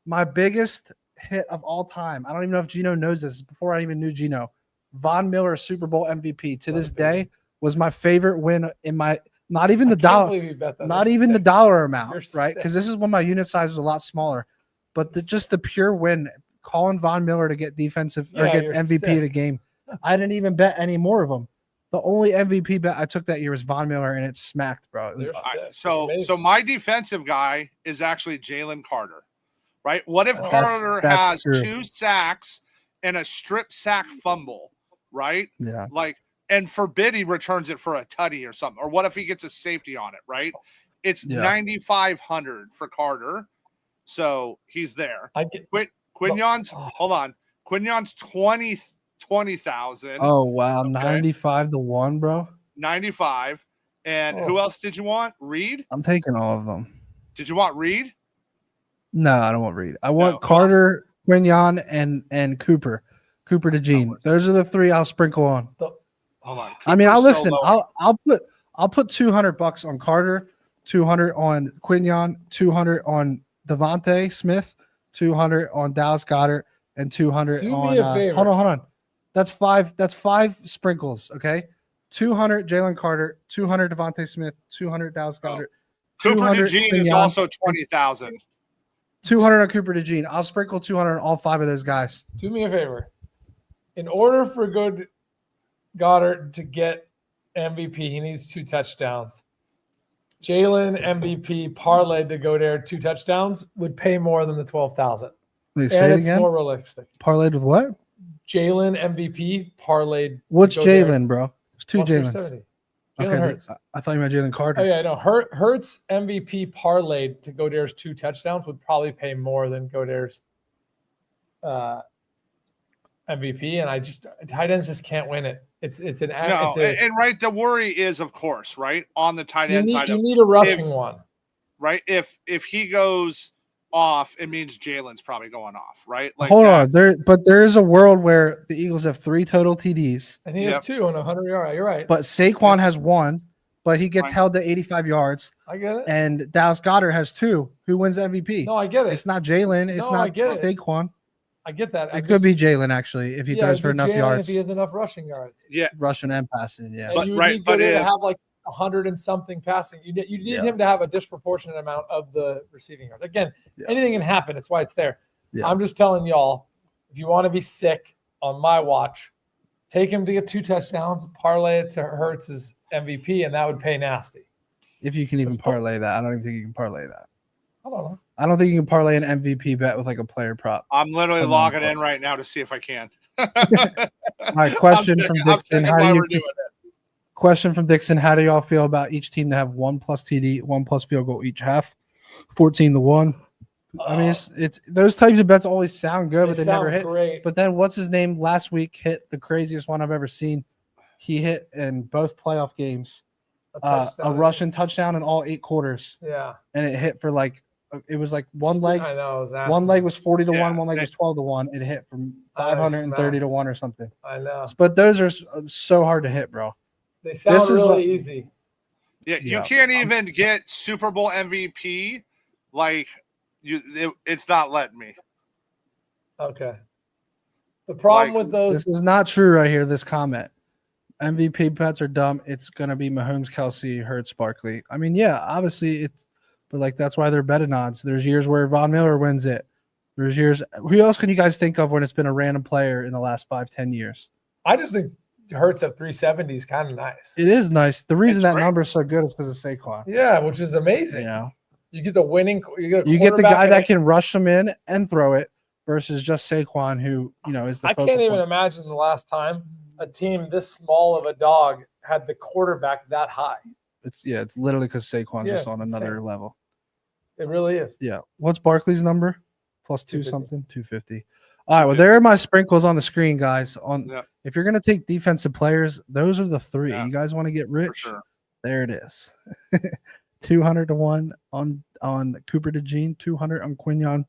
my biggest hit of all time. I don't even know if Gino knows this. Before I even knew Gino, Von Miller Super Bowl MVP to this day was my favorite win in my not even the I can't dollar. believe you bet that. Not That's even the sick. dollar You're amount, right? sick. Because this is when my unit size was a lot smaller. But just the pure win, calling Von Miller to get defensive or Yeah, get you're MVP of the sick. game. I didn't even bet any more of them. The only MVP bet I took that year was Von Miller, and it smacked, bro. It was You're All right, sick. It's so amazing. my defensive guy is actually Jalen Carter, right? What if Oh, Carter that's has true. 2 sacks and a strip sack fumble, right? yeah. Like, and forbid he returns it for a tutty or something. Or what if he gets a safety on it, right? It's Yeah. 9,500 for Carter. So he's there. I get, Quinyon's, Oh. hold on. Quinyon's 20,000, Oh wow, Okay. 95-1, bro. 95. And who Oh. else did you want? Reed? I'm taking all of them. Did you want Reed? No, I don't want Reed. I want No. Carter, Quinyon, and Cooper. Cooper to Gene. much? Those are the 3 I'll sprinkle on. Hold on. I mean, I'll Cooper's so listen. low. I'll put $200 on Carter, 200 on Quinyon, 200 on Devontae Smith, 200 on Dallas Goddard, and 200 Do me on. a favor. Hold on. That's five sprinkles. Okay, 200 Jalen Carter, 200 Devontae Smith, 200 Dallas Goddard, Cooper 200 DeJean is Quinyon, also 20,000. 200 on Cooper DeJean. I'll sprinkle 200 on all 5 of those guys. do me a favor. In order for Goddard to get MVP, he needs 2 touchdowns. Jalen MVP parlayed to Goedert 2 touchdowns would pay more than the 12,000. Wait, say And it it's again. more realistic. Parlayed with what? Jalen MVP parlayed. What's Jalen, bro? It's two Jalens. Jalen Okay, Hurts. I thought you meant Jalen Carter. Oh yeah, no. Hurts MVP parlayed to Goedert's 2 touchdowns would probably pay more than Goedert's MVP, and tight ends just can't win it. And right, the worry is, of course, right, on the tight end side. You need a rushing one, right? If he goes off, it means Jalen's probably going off, right? Like hold on, there is a world where the Eagles have 3 total TDs, and he has 2 on 100 yards. You're right, but Saquon has 1, but he gets held to 85 yards. I get it. And Dallas Goedert has 2. Who wins MVP? No, I get it. It's not Jalen. It's not Saquon. I get that. It could be Jalen actually if he throws for enough yards. If he has enough rushing yards. Yeah, rushing and passing. Yeah, and you need to have like 100 and something passing. You need him to have a disproportionate amount of the receiving yards. Again, anything can happen. It's why it's there. Yeah. I'm just telling y'all, if you want to be sick on my watch, take him to get 2 touchdowns, parlay it to Hurts' MVP, and that would pay nasty. If you can even parlay that, I don't even think you can parlay that. I don't know. I don't think you can parlay an MVP bet with like a player prop. I'm literally logging in right now to see if I can. All right, question from Dixon. Question from Dixon. How do y'all feel about each team to have 1+ TD, 1+ field goal each half? 14-1. I mean, it's those types of bets always sound good, but they never hit. Great. But then what's his name last week hit the craziest one I've ever seen. He hit in both playoff games a Russian touchdown in all 8 quarters. Yeah. And it hit for like, it was like one leg. I know. One leg was 40-1, one leg was 12-1. It hit from 530-1 or something. I know. But those are so hard to hit, bro. They sound really easy. Yeah, you can't even get Super Bowl MVP. Like, it's not letting me. Okay. The problem with those. This is not true right here, this comment. MVP bets are dumb. It's going to be Mahomes, Kelsey, Hurts, Barkley. I mean, yeah, obviously it's. But like that's why they're betting odds. There's years where Von Miller wins it. There's years. Who else can you guys think of when it's been a random player in the last 5-10 years? I just think Hurts at 370 is kind of nice. It is nice. The reason that number is so good is because of Saquon. Yeah, which is amazing. Yeah, you get the winning. You get the guy that can rush them in and throw it versus just Saquon, who is the. I can't even imagine the last time a team this small of a dog had the quarterback that high. It's literally because Saquon's just on another level. It really is. Yeah. What's Barkley's number? +2 something? 250. All right. Well, there are my sprinkles on the screen, guys. If you're gonna take defensive players, those are the 3. You guys want to get rich? Sure. There it is. 200-1 on Cooper DeJean, 200 on Quinion,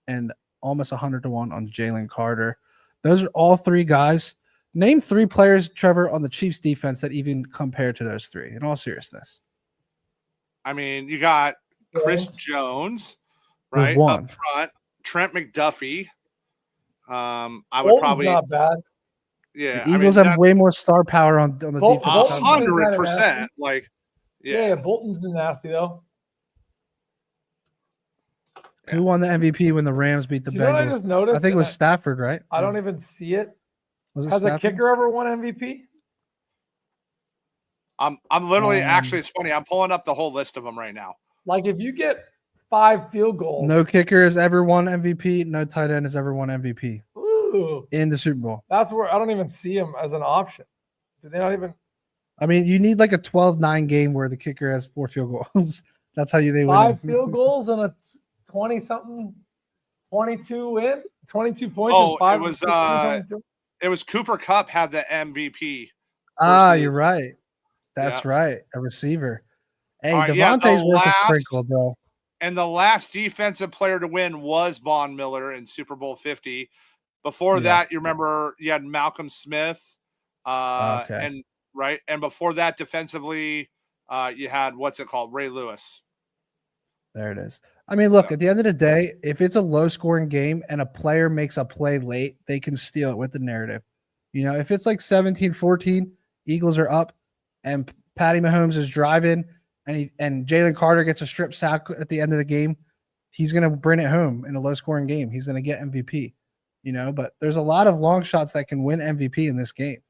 and almost 100-1 on Jalen Carter. Those are all 3 guys. Name 3 players, Trevor, on the Chiefs defense that even compare to those 3. In all seriousness. I mean, you got Chris Jones, right up front. Trent McDuffie. I would probably not bad. Yeah, the Eagles have way more star power on the defense. 100%. Like, yeah, Bolton's nasty though. Who won the MVP when the Rams beat the Bengals? I just noticed? I think it was Stafford, right? I don't even see it. Has a kicker ever won MVP? I'm literally actually, it's funny. I'm pulling up the whole list of them right now. Like if you get 5 field goals, no kicker has ever won MVP. No tight end has ever won MVP. Ooh, in the Super Bowl. That's where I don't even see him as an option. Do they not even? I mean, you need like a 12-9 game where the kicker has 4 field goals. That's how they win. 5 field goals and a 20-something, 22 win, 22 points. Oh, and 5 it was Cooper Kupp had the MVP. You're right. That's right. A receiver. Hey, right, Devontae's worth a sprinkle, bro. And the last defensive player to win was Von Miller in Super Bowl 50. Before that, you remember you had Malcolm Smith. And before that, defensively, you had Ray Lewis. There it is. I mean, look, at the end of the day, if it's a low-scoring game and a player makes a play late, they can steal it with the narrative. If it's like 17-14, Eagles are up, and Patty Mahomes is driving, and Jalen Carter gets a strip sack at the end of the game, he's going to bring it home in a low-scoring game. He's going to get MVP. But there's a lot of long shots that can win MVP in this game.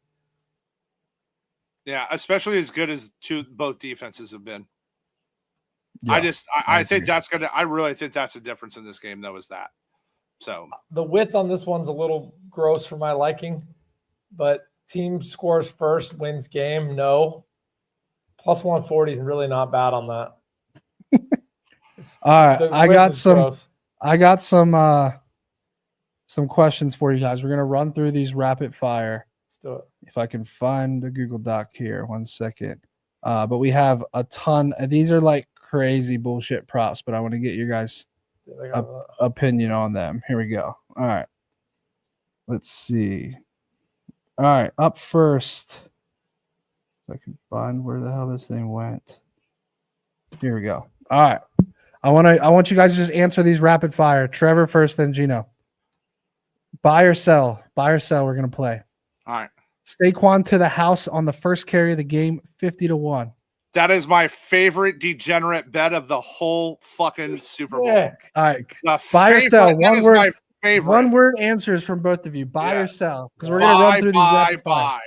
Yeah, especially as good as both defenses have been. Yeah, I think that's I really think that's a difference in this game, though, is that. So the width on this one's a little gross for my liking, but team scores first, wins game. No. Plus 140 is really not bad on that. All right, I got some questions for you guys. We're gonna run through these rapid fire. Let's do it. If I can find the Google Doc here, 1 second. But we have a ton. These are like crazy bullshit props, but I want to get your guys' opinion on them. Here we go. All right, let's see. All right, up first. If I can find where the hell this thing went. Here we go. All right. I want you guys to just answer these rapid fire. Trevor first, then Gino. Buy or sell? Buy or sell? We're gonna play. all right. Saquon to the house on the first carry of the game, 50-1. That is my favorite degenerate bet of the whole fucking Super Bowl. Sick. All right. The Buy or favorite- sell? that One is word. my favorite. One word answers from both of you. Buy Yeah. or sell? Because we're gonna run through these rapid fire.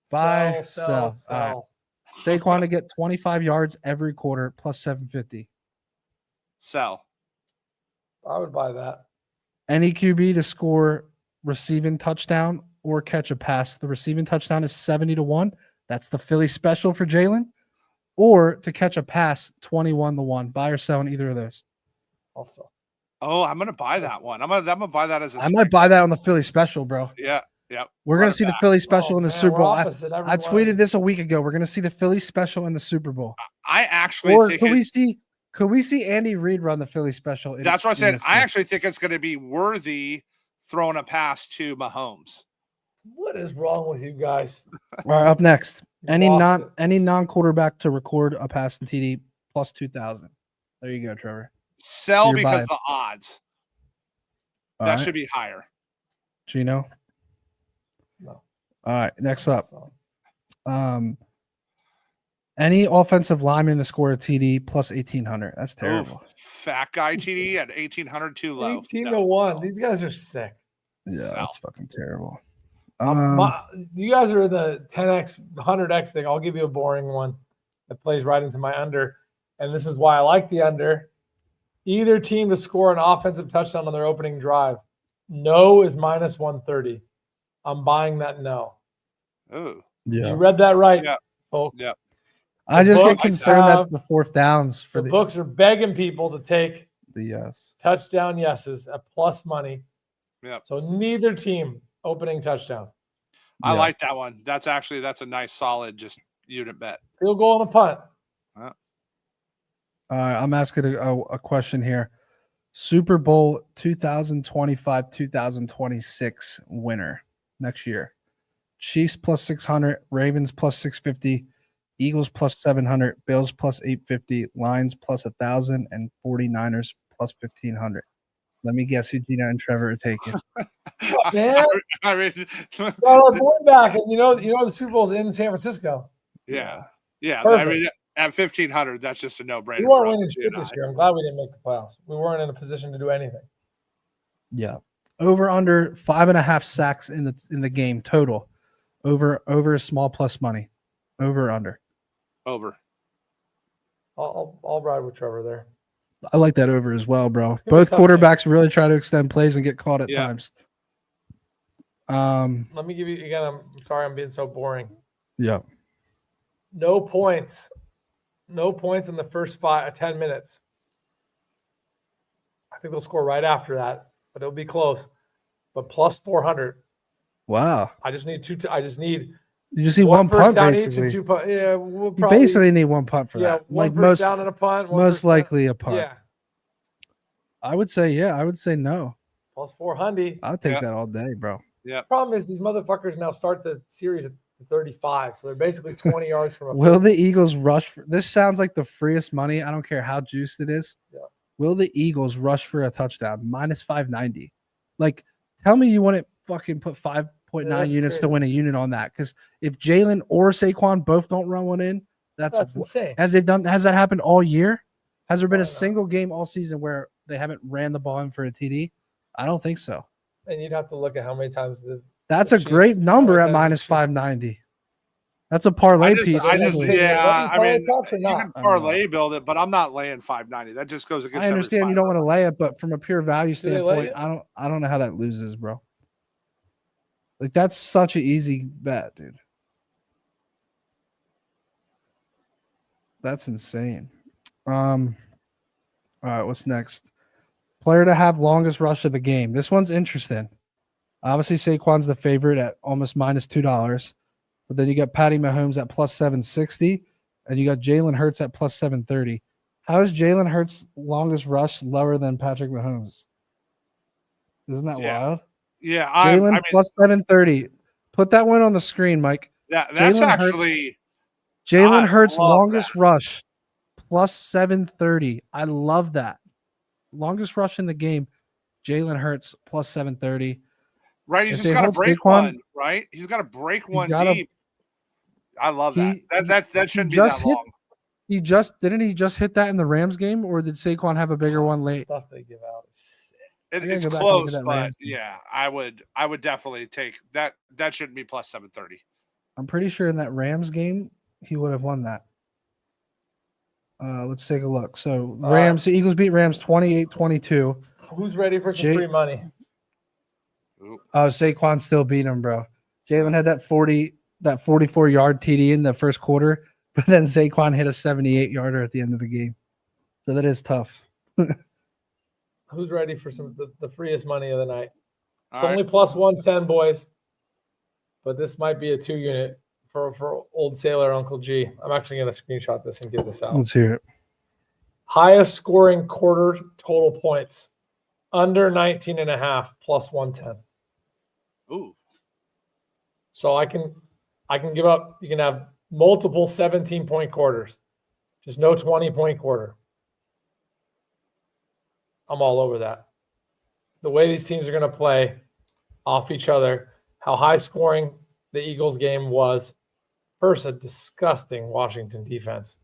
Buy, Sell. sell. All right. Saquon to get 25 yards every quarter plus 750. Sell. I would buy that. Any QB to score receiving touchdown or catch a pass. The receiving touchdown is 70-1. That's the Philly special for Jalen. Or to catch a pass, 21-1. Buy or sell on either of those. Also, Oh, I'm gonna buy that one. I'm gonna buy that as a I might buy that on the Philly special, bro. Yeah. We're going to see the Philly special in the Super Bowl. I I tweeted this a week ago. We're going to see the Philly special in the Super Bowl. I actually Or think could we see Andy Reid run the Philly special? that's what I said. this I game? actually think it's going to be worthy throwing a pass to Mahomes. What is wrong with you guys? All right, up next. You Any lost it. non-quarterback to record a pass in TD plus 2,000. There you go, Trevor. Sell You're because buying. the odds. All That right. should be higher. Gino. No. All right, next up. So, Any offensive lineman to score a TD plus 1,800. That's terrible. Oof, fat guy TD at 1,800 too low. 18-1. These guys are sick. Yeah, Sell. that's fucking terrible. You guys are in the 10x, 100x thing. I'll give you a boring one that plays right into my under. And this is why I like the under. Either team to score an offensive touchdown on their opening drive. No is minus 130. I'm buying that no. Ooh. Yeah. You read that right, Yeah. folks. Yeah. I just get books concerned have- that the fourth downs for The books are begging people to take the yes. touchdown yeses at plus money. Yeah. So neither team opening touchdown. I Yeah. like that one. That's a nice solid just unit bet. Field goal and a punt. I'm asking a question here. Super Bowl 2025-2026 winner next year. Chiefs plus 600, Ravens plus 650, Eagles plus 700, Bills plus 850, Lions plus 1,000, and 49ers plus 1,500. Let me guess who Gino and Trevor are taking. Man. I mean, Well, our boy back, and you know the Super Bowl's in San Francisco. yeah. I Perfect. mean, at 1,500, that's just a no-brainer. We weren't for us, winning you shit and this I. year. I'm glad we didn't make the playoffs. We weren't in a position to do anything. Yeah. Over under 5.5 sacks in the game total. Over a small plus money. Over or under. Over. I'll ride with Trevor there. I like that over as well, bro. It's gonna be Both a tough game. quarterbacks really try to extend plays and get caught at Yeah. times. Let me give you again. I'm sorry, I'm being so boring. Yeah. No points. No points in the first 10 minutes. I think they'll score right after that, but it'll be close. But plus 400. Wow. I just need I just need You just need one first punt down basically. each and 2 punt. Yeah, we'll You probably basically need one punt for yeah, that. one Like first most down and a punt. one most first down. likely a punt. Yeah, I would say yeah. I would say no. plus 400. I'll take Yeah. that all day, bro. Problem is these motherfuckers now start the series at 35, so they're basically 20 yards from a Will the Eagles rush for this? Sounds like the freest money. I don't care how juiced it is. Yeah. Will the Eagles rush for a touchdown? Minus 590. Like, tell me you wouldn't fucking put 5.9 that's units to crazy. win a unit on that. Because if Jalen or Saquon both don't run one in, that's insane. has that happened all year? Has there been a Probably not. single game all season where they haven't ran the ball in for a TD? I don't think so. And you'd have to look at how many times That's The a great Chiefs- number I at like that. minus Chiefs- 590. That's a parlay piece. I easily. mean, props or you not? can parlay build it, but I'm not laying 590. That just goes against. I understand you don't want to lay it, but from a pure value Do they lay standpoint, it? I don't know how that loses, bro. Like that's such an easy bet, dude. That's insane. All right, what's next? Player to have longest rush of the game. This one's interesting. Obviously, Saquon's the favorite at almost -$2, but then you got Patty Mahomes at +760, and you got Jalen Hurts at +730. How is Jalen Hurts' longest rush lower than Patrick Mahomes? Isn't that wild? Yeah, Jalen I mean, +730. Put that one on the screen, Mike. that's Jalen actually Jalen I Hurts' love longest rush +730. I love that. Longest rush in the game. Jalen Hurts +730. right. He's If just they got to hold break Saquon, one, right? He's got to break one gotta- deep. I love he- that shouldn't be just that hit- long. He just hit that in the Rams game, or did Saquon have a bigger one late? Stuff they give out. It's go back and look at close, that but Rams game. yeah, I would definitely take that. That shouldn't be +730. I'm pretty sure in that Rams game he would have won that. Let's take a look. So Rams, the Eagles beat Rams 28-22. Who's ready for some free money? Saquon still beat him, bro. Jalen had that 44-yard TD in the first quarter, but then Saquon hit a 78-yarder at the end of the game. So that is tough. Who's ready for some the freest money of the night? It's All right. only +110, boys. But this might be a 2-unit for old sailor Uncle G. I'm actually going to screenshot this and give this out. Let's hear it. Highest scoring quarter total points under 19.5 +110. Ooh, So I can give up. You can have multiple 17-point quarters, just no 20-point quarter. I'm all over that. The way these teams are going to play off each other, how high scoring the Eagles game was. First, a disgusting Washington defense.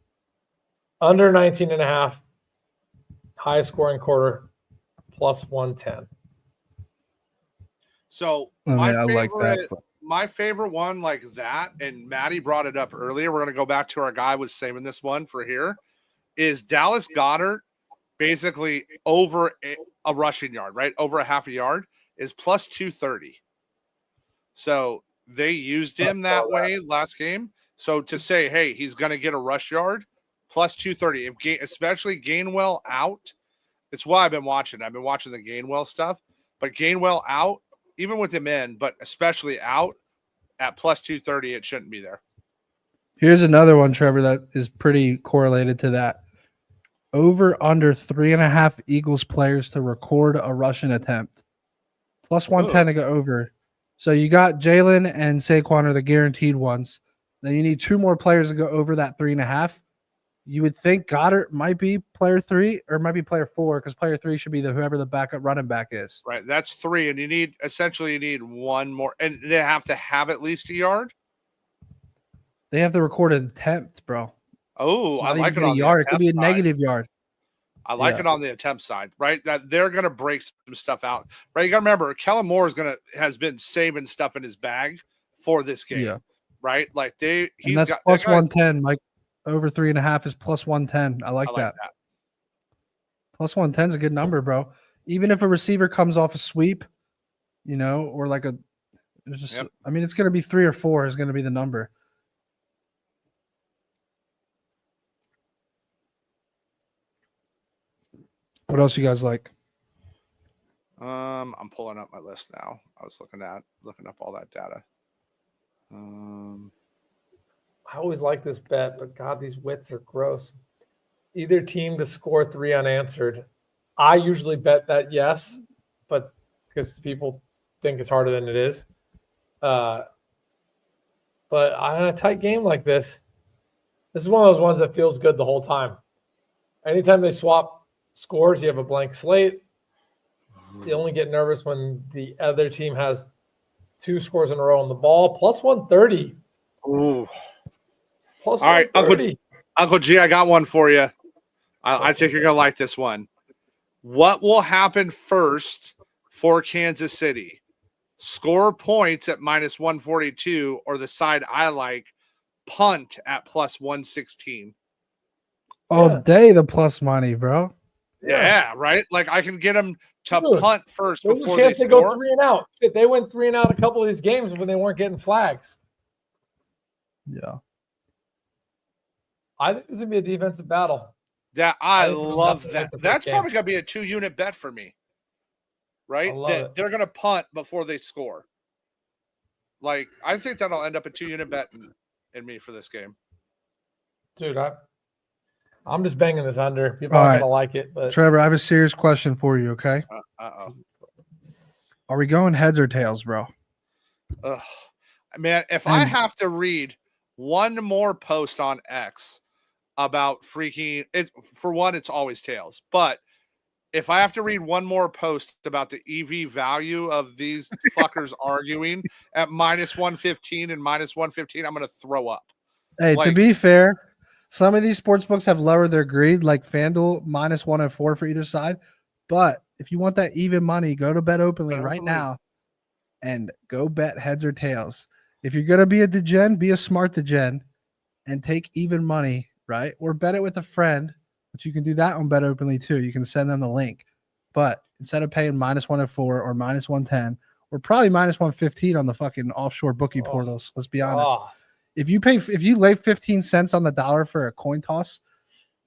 Under 19.5, highest scoring quarter, +110. so I my mean, I favorite, like that. But my favorite one like that, and Maddie brought it up earlier. We're gonna go back to our guy was saving this one for here. Is Dallas Goedert basically over a rushing yard, right? Over a half a yard is +230. So they used him that way last game. So to say, hey, he's going to get a rush yard +230, especially Gainwell out. It's why I've been watching. I've been watching the Gainwell stuff, but Gainwell out, even with him in, but especially out at +230, it shouldn't be there. here's another one, Trevor, that is pretty correlated to that. Over under 3.5 Eagles players to record a rushing attempt. +110 to go over. So you got Jalen and Saquon are the guaranteed ones. Then you need 2 more players to go over that 3.5. You would think Goddard might be player 3 or might be player 4 because player 3 should be whoever the backup running back is. Right. That's 3. And you need one more. And they have to have at least a yard. They have to record an attempt, bro. Oh, I Not like even it a on yard. the It could be a side. negative yard. I like it on the attempt side, right? That they're going to break some stuff out, right? You got to remember, Kellen Moore has been saving stuff in his bag for this game, right? Like he's and that's got +110, Mike. Over 3.5 is +110. I like that. +110 is a good number, bro. Even if a receiver comes off a sweep, or like it's just, I mean, it's going to be 3 or 4 is going to be the number. What else you guys like? I'm pulling up my list now. I was looking up all that data. I always like this bet, but God, these widths are gross. Either team to score 3 unanswered. I usually bet that yes, but because people think it's harder than it is. But on a tight game like this is one of those ones that feels good the whole time. Anytime they swap scores, you have a blank slate. You only get nervous when the other team has 2 scores in a row on the ball. +130. Ooh. Plus all right, 130. Uncle G, I got one for you. I think you're going to like this one. What will happen first for Kansas City? Score points at -142 or the side I like, punt at plus 116. All Yeah. day the plus money, bro. Yeah, right. Like I can get them to Dude, punt first There's a before they chance they go score. 3 and out. Shit, they went 3 and out a couple of these games when they weren't getting flags. Yeah. I think this is gonna be a defensive battle. Yeah, I think it's gonna be love nothing that. like the first That's game. probably gonna be a 2-unit bet for me. Right? I love That it. they're gonna punt before they score. Like I think that'll end up a 2-unit bet in me for this game. Dude, I'm just banging this under. People All aren't right. gonna like it, but Trevor, I have a serious question for you, okay? Uh-oh. Are we going heads or tails, bro? Ugh. Man, if I And- have to read one more post on X about freaking it, for one, it's always tails. But if I have to read one more post about the EV value of these fuckers arguing at minus 115 and minus 115, I'm gonna throw up. Hey, to Like- be fair, some of these sports books have lowered their greed, like FanDuel minus 104 for either side. But if you want that even money, go to Bet Openly Bet right Openly. now and go bet heads or tails. If you're gonna be a degen, be a smart degen and take even money, right? Or bet it with a friend, but you can do that on Bet Openly too. You can send them the link. But instead of paying minus 104 or minus 110, or probably minus 115 on the fucking offshore bookie Oh. portals, let's be honest. oh, If you lay 15 cents on the dollar for a coin toss,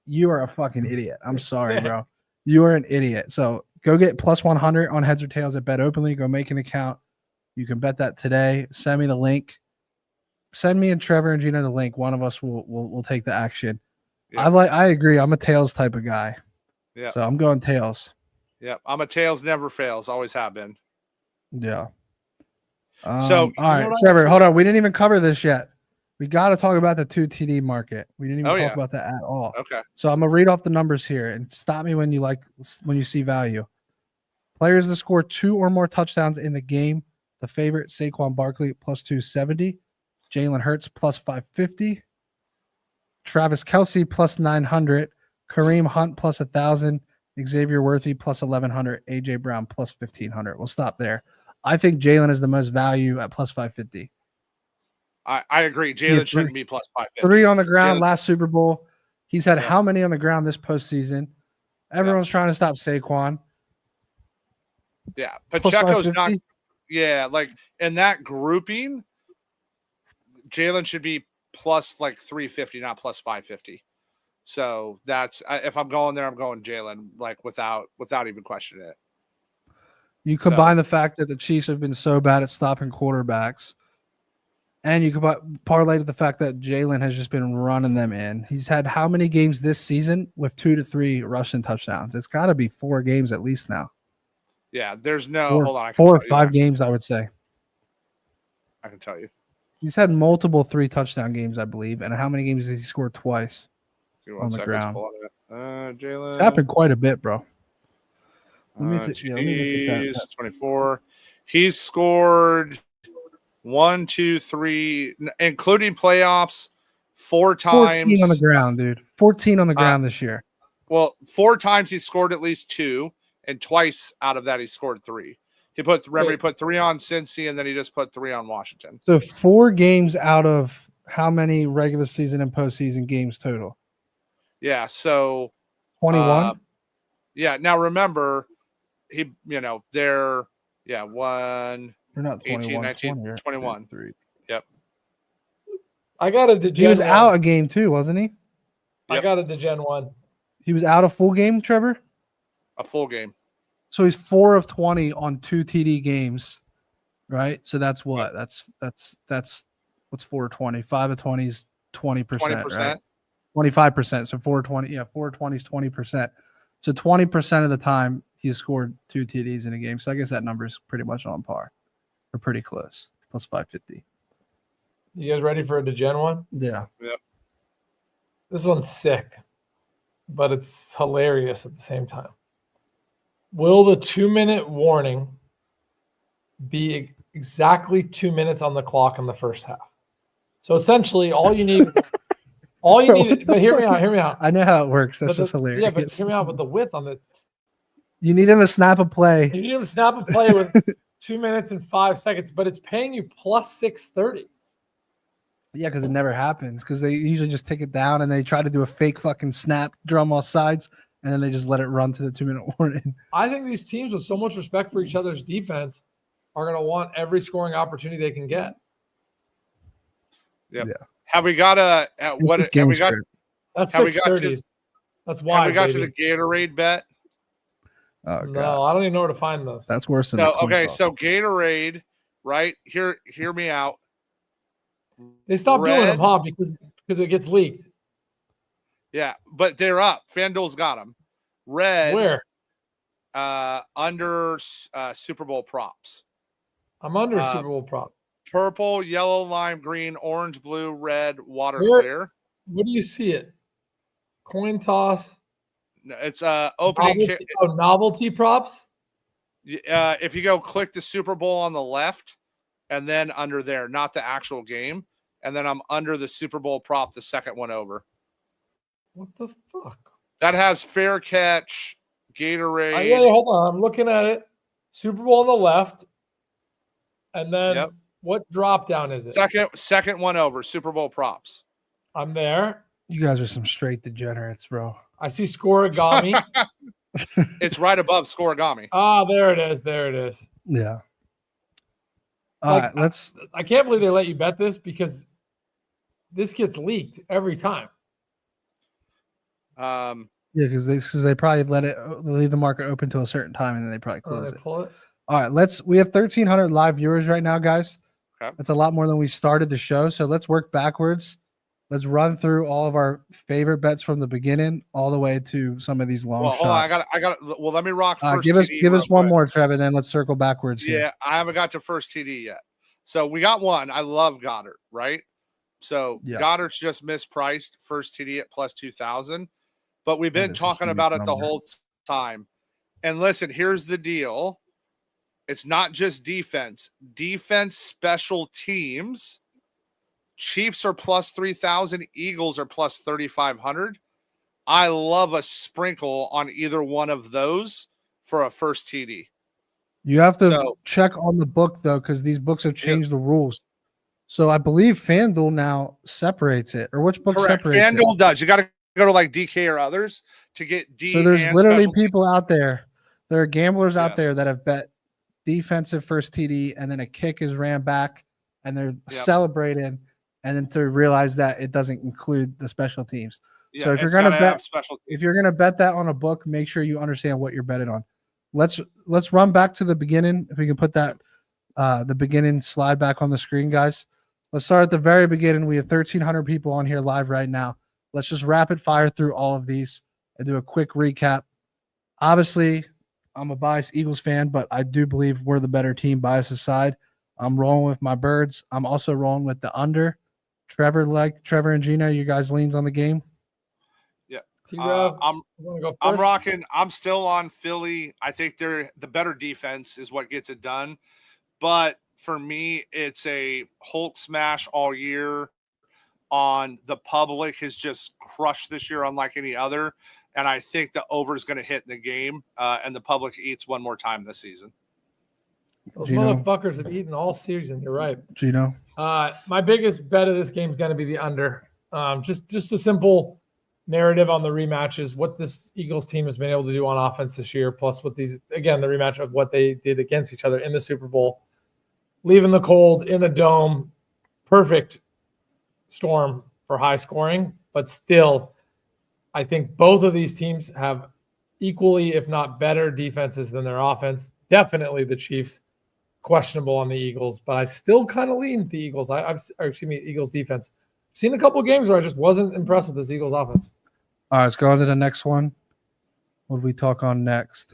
you are a fucking idiot. I'm You're sorry, sick. bro. You are an idiot. So go get plus 100 on heads or tails at Bet Openly. Go make an account. You can bet that today. Send me the link. Send me and Trevor and Gina the link. One of us will take the action. Yeah. I agree. I'm a tails type of guy. Yeah. So I'm going tails. Yeah, I'm a tails never fails, always have been. Yeah. So, All you right, know what I Trevor, actually- hold on. We didn't even cover this yet. We got to talk about the 2 TD market. We didn't even Oh, talk yeah. about that at all. Okay. So I'm gonna read off the numbers here and stop me when you see value. Players that score 2 or more touchdowns in the game. The favorite Saquon Barkley plus 270, Jalen Hurts plus 550, Travis Kelce plus 900, Kareem Hunt plus 1,000, Xavier Worthy plus 1,100, AJ Brown plus 1,500. We'll stop there. I think Jalen is the most value at plus 550. I agree. Yeah, Jalen shouldn't be plus 550. 3 on the ground Jalen- last Super Bowl. He's had Yeah. how many on the ground this postseason? Everyone's trying to stop Saquon. Yeah. Plus Pacheco's not. 550? Yeah. Like in that grouping, Jalen should be plus like 350, not plus 550. So that's if I'm going there, I'm going Jalen, like without even questioning it. You combine the fact that the Chiefs have been so bad at stopping quarterbacks, and you could parlay to the fact that Jalen has just been running them in. He's had how many games this season with 2 to 3 rushing touchdowns? It's got to be 4 games at least now. Yeah. There's no. 4, Hold on. I can 4 or tell you 5 actually. games, I would say. I can tell you. He's had multiple 3 touchdown games, I believe. And how many games has he scored twice? Give me On one the second, let's ground. pull it. Jalen. It's happened quite a bit, bro. Let me look at Jeez, that. 24. He's scored 1, 2, 3, including playoffs, 4 times. 14 on the ground, dude. 14 on the ground this year. Well, 4 times he scored at least 2, and twice out of that he scored 3. He put 3 on Cincy, and then he just put 3 on Washington. So 4 games out of how many regular season and postseason games total? Yeah, so 21. yeah. Now remember, they're 1, They're not 18, 21, 19, 20 or 21. 23. I got a degen. He was one. out a game too, wasn't he? I got a degen one. He was out a full game, Trevor. A full game. So he's 4 of 20 on 2 TD games, right? So that's what? That's what's 4 of 20? 5 of 20 is 20%, 20%. right? 25%. So 4 of 20, 4 of 20 is 20%. So 20% of the time he's scored 2 TDs in a game. So I guess that number is pretty much on par. Or pretty close. Plus 550. You guys ready for a degen one? Yeah. This one's sick, but it's hilarious at the same time. Will the 2-minute warning be exactly 2 minutes on the clock in the first half? So essentially, all you need, but hear me out. I know how it works. That's But just hilarious. Yeah, but hear me out with the width on the. You need him to snap a play. You need him to snap a play with 2 minutes and 5 seconds, but it's paying you plus 630. Yeah, because it never happens. Because they usually just take it down and they try to do a fake fucking snap drum all sides, and then they just let it run to the 2-minute warning. I think these teams with so much respect for each other's defense are going to want every scoring opportunity they can get. Yep. Yeah. Have we got a what? Have we got? That's have we got 6:30. That's why. Have we got baby. to the Gatorade bet? Oh, God. No, I don't even know where to find those. That's worse than So the coin okay, toss. so Gatorade, right? Hear me out. They stopped doing Red. them, huh? Because it gets leaked. Yeah, but they're up. FanDuel's got them. Red. Where? Under Super Bowl props. I'm under Super Bowl prop. Purple, yellow, lime, green, orange, blue, red, water Where- clear. Where do you see it? Coin toss. No, it's opening. Novelty props. If you go click the Super Bowl on the left, and then under there, not the actual game, and then I'm under the Super Bowl prop, the second one over. What the fuck? That has fair catch, Gatorade. Yeah, hold on. I'm looking at it. Super Bowl on the left. And then what drop down is it? Second one over, Super Bowl props. I'm there. You guys are some straight degenerates, bro. I see Scoregami. It's right above Scoregami. There it is. There it is. Yeah. All right, let's. I can't believe they let you bet this because this gets leaked every time. Yeah, because they probably leave the market open till a certain time and then they probably close it. Pull it. All right, we have 1,300 live viewers right now, guys. Okay. That's a lot more than we started the show. So let's work backwards. Let's run through all of our favorite bets from the beginning all the way to some of these long shots. Hold on, I got. Well, let me rock first. Give us one more, Trevor, then let's circle backwards. Yeah, here. I haven't got to first TD yet. So we got one. I love Goedert, right? So Goedert's just mispriced first TD at plus 2,000, but we've been talking about it the whole time. And listen, here's the deal. It's not just defense. Defense, special teams. Chiefs are plus 3,000. Eagles are plus 3,500. I love a sprinkle on either one of those for a first TD. You have to check on the book, though, because these books have changed the rules. So I believe FanDuel now separates it. Or which book separates it? FanDuel does. You got to go to like DK or others to get D. So there's literally people out there. There are gamblers out there that have bet defensive first TD and then a kick is ran back and they're celebrating. And then to realize that it doesn't include the special teams. Yeah, so if you're gonna bet that on a book, make sure you understand what you're betting on. Let's run back to the beginning. If we can put that the beginning slide back on the screen, guys. Let's start at the very beginning. We have 1,300 people on here live right now. Let's just rapid fire through all of these and do a quick recap. Obviously, I'm a biased Eagles fan, but I do believe we're the better team, bias aside. I'm rolling with my birds. I'm also rolling with the under. Trevor and Gino, you guys leans on the game. Yeah, I'm rocking. I'm still on Philly. I think they're the better defense is what gets it done. But for me, it's a Hulk smash all year. On the public has just crushed this year, unlike any other. And I think the over is going to hit in the game, and the public eats one more time this season. Those motherfuckers have eaten all season. You're right, Gino. My biggest bet of this game is going to be the under. Just a simple narrative on the rematches, what this Eagles team has been able to do on offense this year, plus what the rematch of what they did against each other in the Super Bowl, leaving the cold in a dome, perfect storm for high scoring, but still, I think both of these teams have equally, if not better, defenses than their offense. Definitely the Chiefs. Questionable on the Eagles, but I still kind of lean the Eagles. Eagles defense. I've seen a couple of games where I just wasn't impressed with this Eagles offense. All right, let's go on to the next one. What did we talk on next?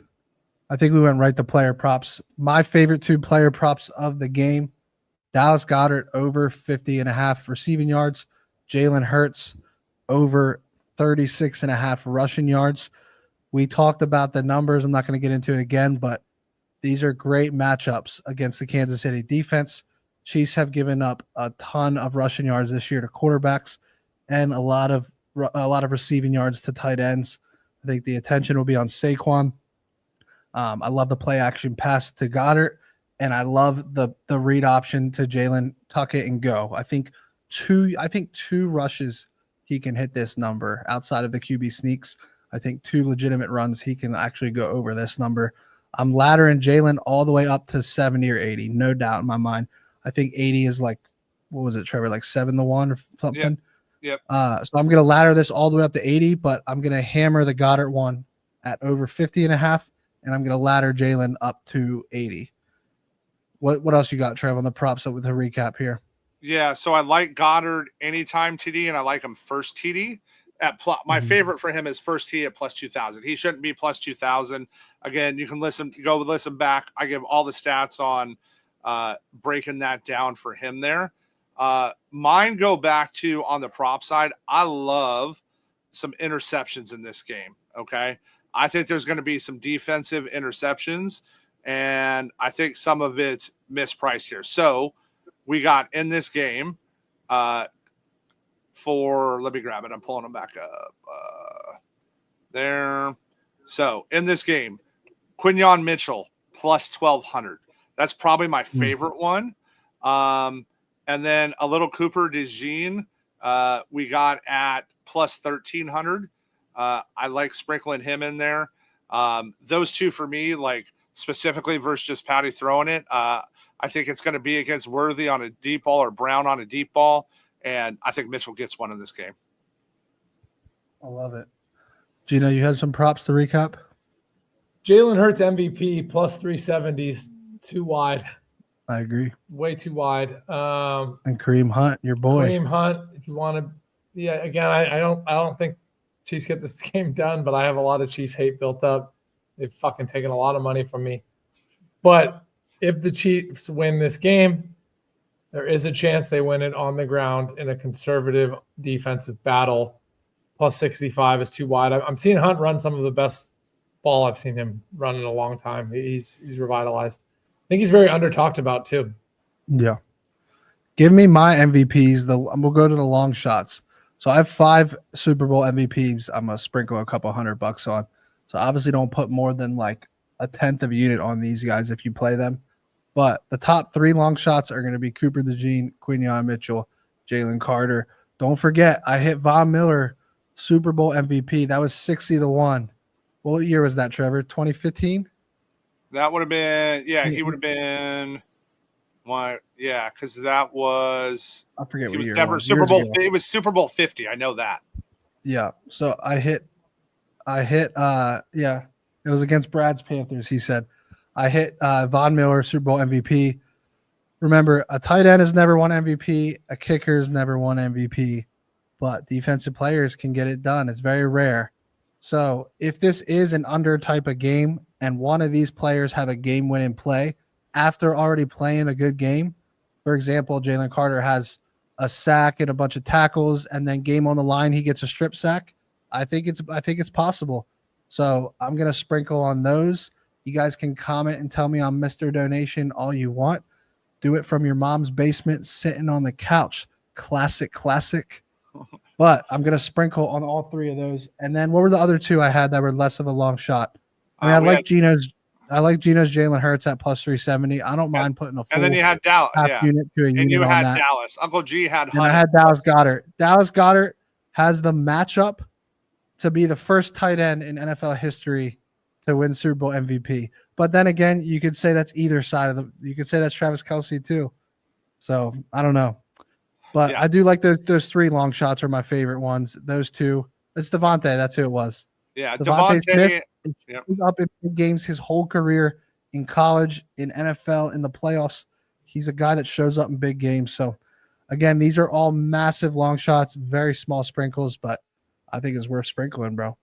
I think we went right to player props. My favorite two player props of the game: Dallas Goedert over 50.5 receiving yards, Jalen Hurts over 36.5 rushing yards. We talked about the numbers. I'm not going to get into it again, but these are great matchups against the Kansas City defense. Chiefs have given up a ton of rushing yards this year to quarterbacks and a lot of receiving yards to tight ends. I think the attention will be on Saquon. I love the play action pass to Goedert, and I love the read option to Jalen. Tuck it and go. I think two rushes he can hit this number outside of the QB sneaks. I think 2 legitimate runs he can actually go over this number. I'm laddering Jalen all the way up to 70 or 80, no doubt in my mind. I think 80 is like, what was it, Trevor? Like 7-1 or something. Yep. So I'm gonna ladder this all the way up to 80, but I'm gonna hammer the Goddard one at over 50.5, and I'm gonna ladder Jalen up to 80. What else you got, Trev, on the props up with a recap here? Yeah, so I like Goddard anytime TD, and I like him first TD. My favorite for him is first TD at plus 2,000. He shouldn't be plus 2,000. Again, you can go listen back. I give all the stats on breaking that down for him there. Mine go back to on the prop side. I love some interceptions in this game. Okay. I think there's going to be some defensive interceptions, and I think some of it's mispriced here. So we got in this game let me grab it. I'm pulling them back up there. So in this game, Quinyon Mitchell plus 1,200. That's probably my favorite one. And then a little Cooper DeJean, we got at plus 1,300. I like sprinkling him in there. Those two for me, like specifically versus just Patty throwing it. I think it's going to be against Worthy on a deep ball or Brown on a deep ball. And I think Mitchell gets one in this game. I love it. Gino, you had some props to recap? Jalen Hurts MVP plus 370 is too wide. I agree. Way too wide. And Kareem Hunt, your boy. Kareem Hunt, if you want to, yeah. Again, I don't think Chiefs get this game done, but I have a lot of Chiefs hate built up. They've fucking taken a lot of money from me. But if the Chiefs win this game, there is a chance they win it on the ground in a conservative defensive battle. Plus 65 is too wide. I'm seeing Hunt run some of the best ball I've seen him run in a long time. He's revitalized. I think he's very under talked about too. Yeah. Give me my MVPs. We'll go to the long shots. So I have 5 Super Bowl MVPs. I'm gonna sprinkle a couple $100 on. So obviously don't put more than like a tenth of a unit on these guys if you play them. But the top 3 long shots are going to be Cooper DeJean, Quinyon Mitchell, Jalen Carter. Don't forget, I hit Von Miller, Super Bowl MVP. That was 60-1. What year was that, Trevor? 2015? That would have been, he would have been, because that was, I forget what year it was. Super Bowl. It was Super Bowl 50. I know that. Yeah. So I hit, it was against Brad's Panthers, he said. I hit Von Miller, Super Bowl MVP. Remember, a tight end has never won MVP. A kicker has never won MVP. But defensive players can get it done. It's very rare. So if this is an under type of game and one of these players have a game-winning play after already playing a good game, for example, Jalen Carter has a sack and a bunch of tackles, and then game on the line, he gets a strip sack. I think it's possible. So I'm going to sprinkle on those. You guys can comment and tell me I'm Mr. Donation all you want. Do it from your mom's basement sitting on the couch. Classic. But I'm going to sprinkle on all 3 of those. And then what were the other 2 I had that were less of a long shot? I like Gino's Jalen Hurts at plus 370. I don't mind putting a full and then you had Dallas, unit to a unit. And you on had that. Dallas. Uncle G had Hunt. And I had Dallas Goedert. Dallas Goedert has the matchup to be the first tight end in NFL history to win Super Bowl MVP. But then again, you could say that's either side of you could say that's Travis Kelce too. So I don't know. But I do like those 3 long shots are my favorite ones. Those 2. It's Devontae. That's who it was. Yeah, Devontae Smith is up in big games his whole career in college, in NFL, in the playoffs. He's a guy that shows up in big games. So again, these are all massive long shots, very small sprinkles, but I think it's worth sprinkling, bro.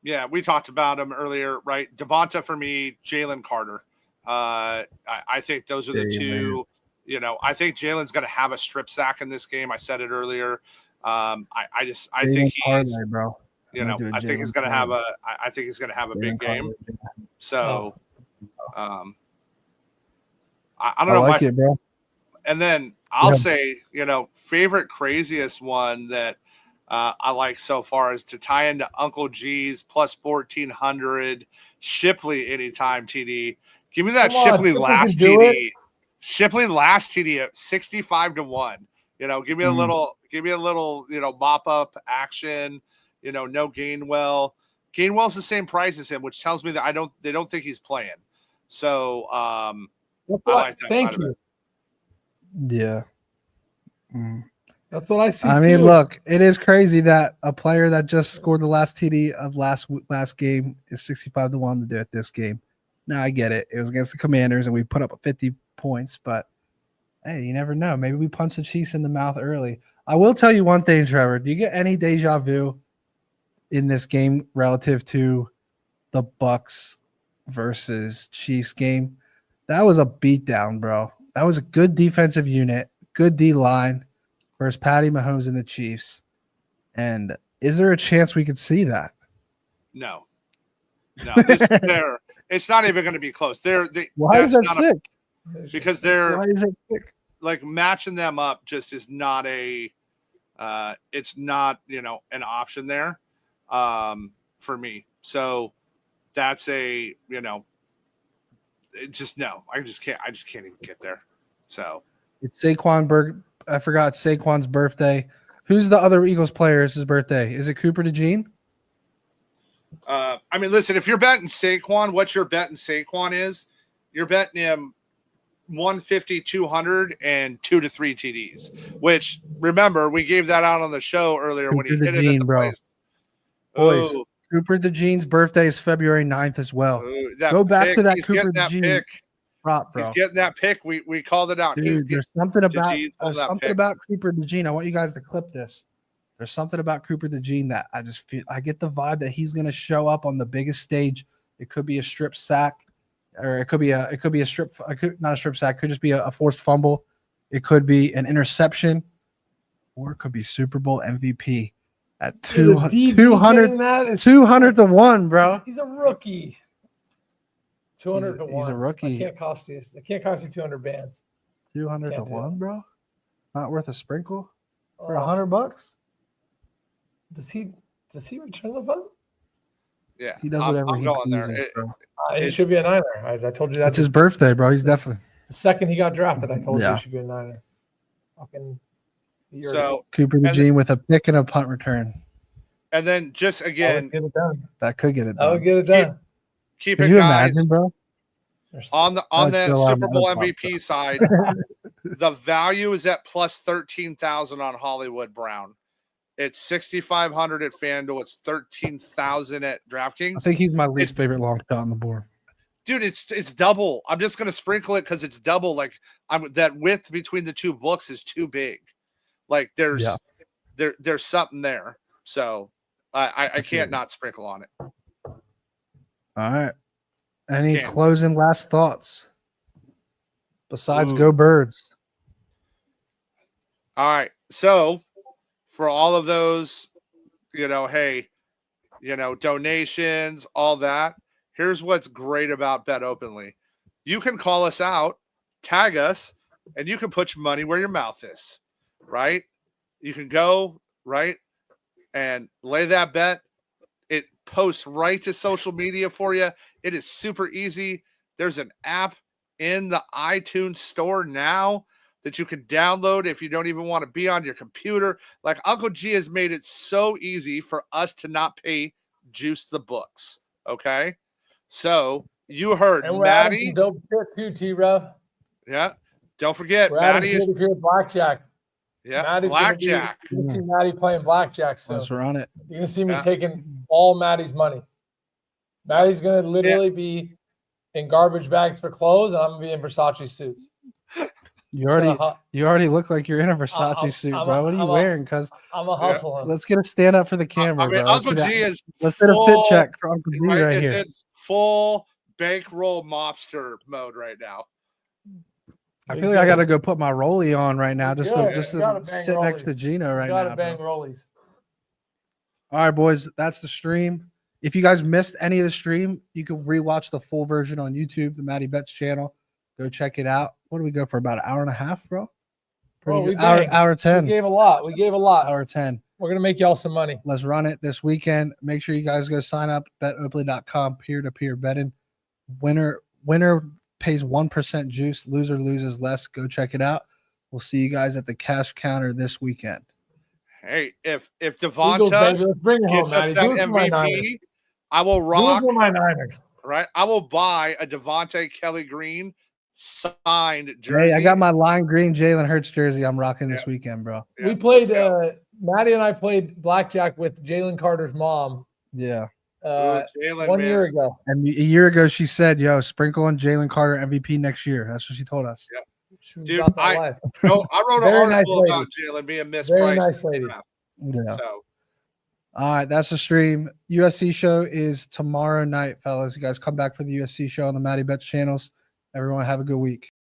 Yeah, we talked about him earlier, right? Devonta for me, Jalen Carter. I think those are the 2. You know, I think Jalen's going to have a strip sack in this game. I said it earlier. I think he's, bro. You know, I think he's going to have a. I think he's going to have a big game. So, I don't know. I like it, bro. And then I'll say, you know, favorite craziest one that I like so far is to tie into Uncle G's plus 1,400 Shipley anytime TD. Give me that Shipley last TD. Shipley last TD at 65-1. Give me a little, mop up action. No Gainwell. Gainwell's the same price as him, which tells me that they don't think he's playing. So I like that. Thank you. Yeah. That's what I see. I mean, look, it is crazy that a player that just scored the last TD of last game is 65-1 to do it this game. Now I get it. It was against the Commanders and we put up 50 points, but hey, you never know. Maybe we punch the Chiefs in the mouth early. I will tell you one thing, Trevor. Do you get any deja vu in this game relative to the Bucks versus Chiefs game? That was a beatdown, bro. That was a good defensive unit, good D line versus Patty Mahomes and the Chiefs. And is there a chance we could see that? No. This is fair. It's not even going to be close. Why is that sick? Because why is it sick? Like matching them up just is not it's not, an option there for me. So that's it just no. I just can't even get there. So it's Saquon I forgot Saquon's birthday. Who's the other Eagles player? It's his birthday. Is it Cooper DeJean? I mean, listen, if you're betting Saquon, what you're betting Saquon is, you're betting him 150, 200, and 2 to 3 TDs, which, remember, we gave that out on the show earlier Cooper when he hit DeJean, it at the bro. place. Boys, Cooper DeJean's birthday is February 9th as well. Go back to that Cooper DeJean prop, bro. He's getting that pick. We called it out. Dude, there's something about Cooper DeJean. I want you guys to clip this. There's something about Cooper DeJean that I get the vibe that he's going to show up on the biggest stage. It could be a strip sack, or it could be not a strip sack. It could just be a forced fumble. It could be an interception, or it could be Super Bowl MVP at 200 to 1, bro. He's a rookie. 200 to 1. He's a rookie. It can't cost you 200 bands. 200 to 1, bro. Not worth a sprinkle for $100. Does he return the fund? Yeah, he does whatever he pleases, there. It should be a Niner. I told you that. It's his birthday, bro. He's definitely. The second he got drafted, I told you he should be a Niner. Fucking. So Cooper DeJean with a pick and a punt return. And then just again, that could get it done. That would get it done. Keep Could it, you guys. Imagine, bro? On the Super Bowl MVP side, the value is at plus 13,000 on Hollywood Brown. It's 6,500 at FanDuel. It's 13,000 at DraftKings. I think he's my least favorite long shot on the board. Dude, it's double. I'm just gonna sprinkle it because it's double. Like that width between the two books is too big. Like there's something there. So I can't not sprinkle on it. All right. Any closing last thoughts besides Go Birds? All right. So for all of those, donations, all that, here's what's great about Bet Openly. You can call us out, tag us, and you can put your money where your mouth is, right? You can go, right, and lay that bet. It posts right to social media for you. It is super easy. There's an app in the iTunes store now that you can download if you don't even want to be on your computer. Like Uncle G has made it so easy for us to not pay Juice the Books. Okay. So you heard and Maddie. Dope tip too, T-Row. Yeah. Don't forget, Maddie is blackjack. Yeah. Maddie's blackjack. You're going to see Maddie playing blackjack. So let's run it. You're going to see me taking all Maddie's money. Maddie's going to literally be in garbage bags for clothes, and I'm going to be in Versace suits. You already look like you're in a Versace suit, bro. What are you wearing? Because I'm a hustler. Let's get a stand up for the camera, bro. Uncle G is let's get a fit check for Uncle G right here. In full bankroll mobster mode right now. I feel like I got to go put my rollie on right now, just to sit next to Gino right now. Got to bang rollies. All right, boys, that's the stream. If you guys missed any of the stream, you can rewatch the full version on YouTube, the Matty Betts channel. Go check it out. What do we go for? About an hour and a half, bro? Hour 10. We gave a lot. Hour 10. We're going to make y'all some money. Let's run it this weekend. Make sure you guys go sign up. BetOpenly.com, peer-to-peer betting. Winner pays 1% juice. Loser loses less. Go check it out. We'll see you guys at the cash counter this weekend. Hey, if Eagles, Devonta baby. Let's bring it home, gets us Matty. that Do it for my Niners. MVP, I will Do it rock. for my Niners. Right, I will buy a Devonta Kelly Green signed jersey. Hey, I got my lime green Jalen Hurts jersey I'm rocking this Yeah. weekend, bro. Yeah, We played, let's go. Maddie and I played blackjack with Jalen Carter's mom Yeah. Jalen, 1 man. year ago. And a year ago, she said, yo, sprinkle on Jalen Carter MVP next year. That's what she told us. Yeah. She was Dude, about that life. No, I wrote an Very nice article lady. about Jalen being mispriced. Very nice lady. Yeah. So, All right, that's the stream. USC show is tomorrow night, fellas. You guys come back for the USC show on the Matty Betts channels. Everyone have a good week.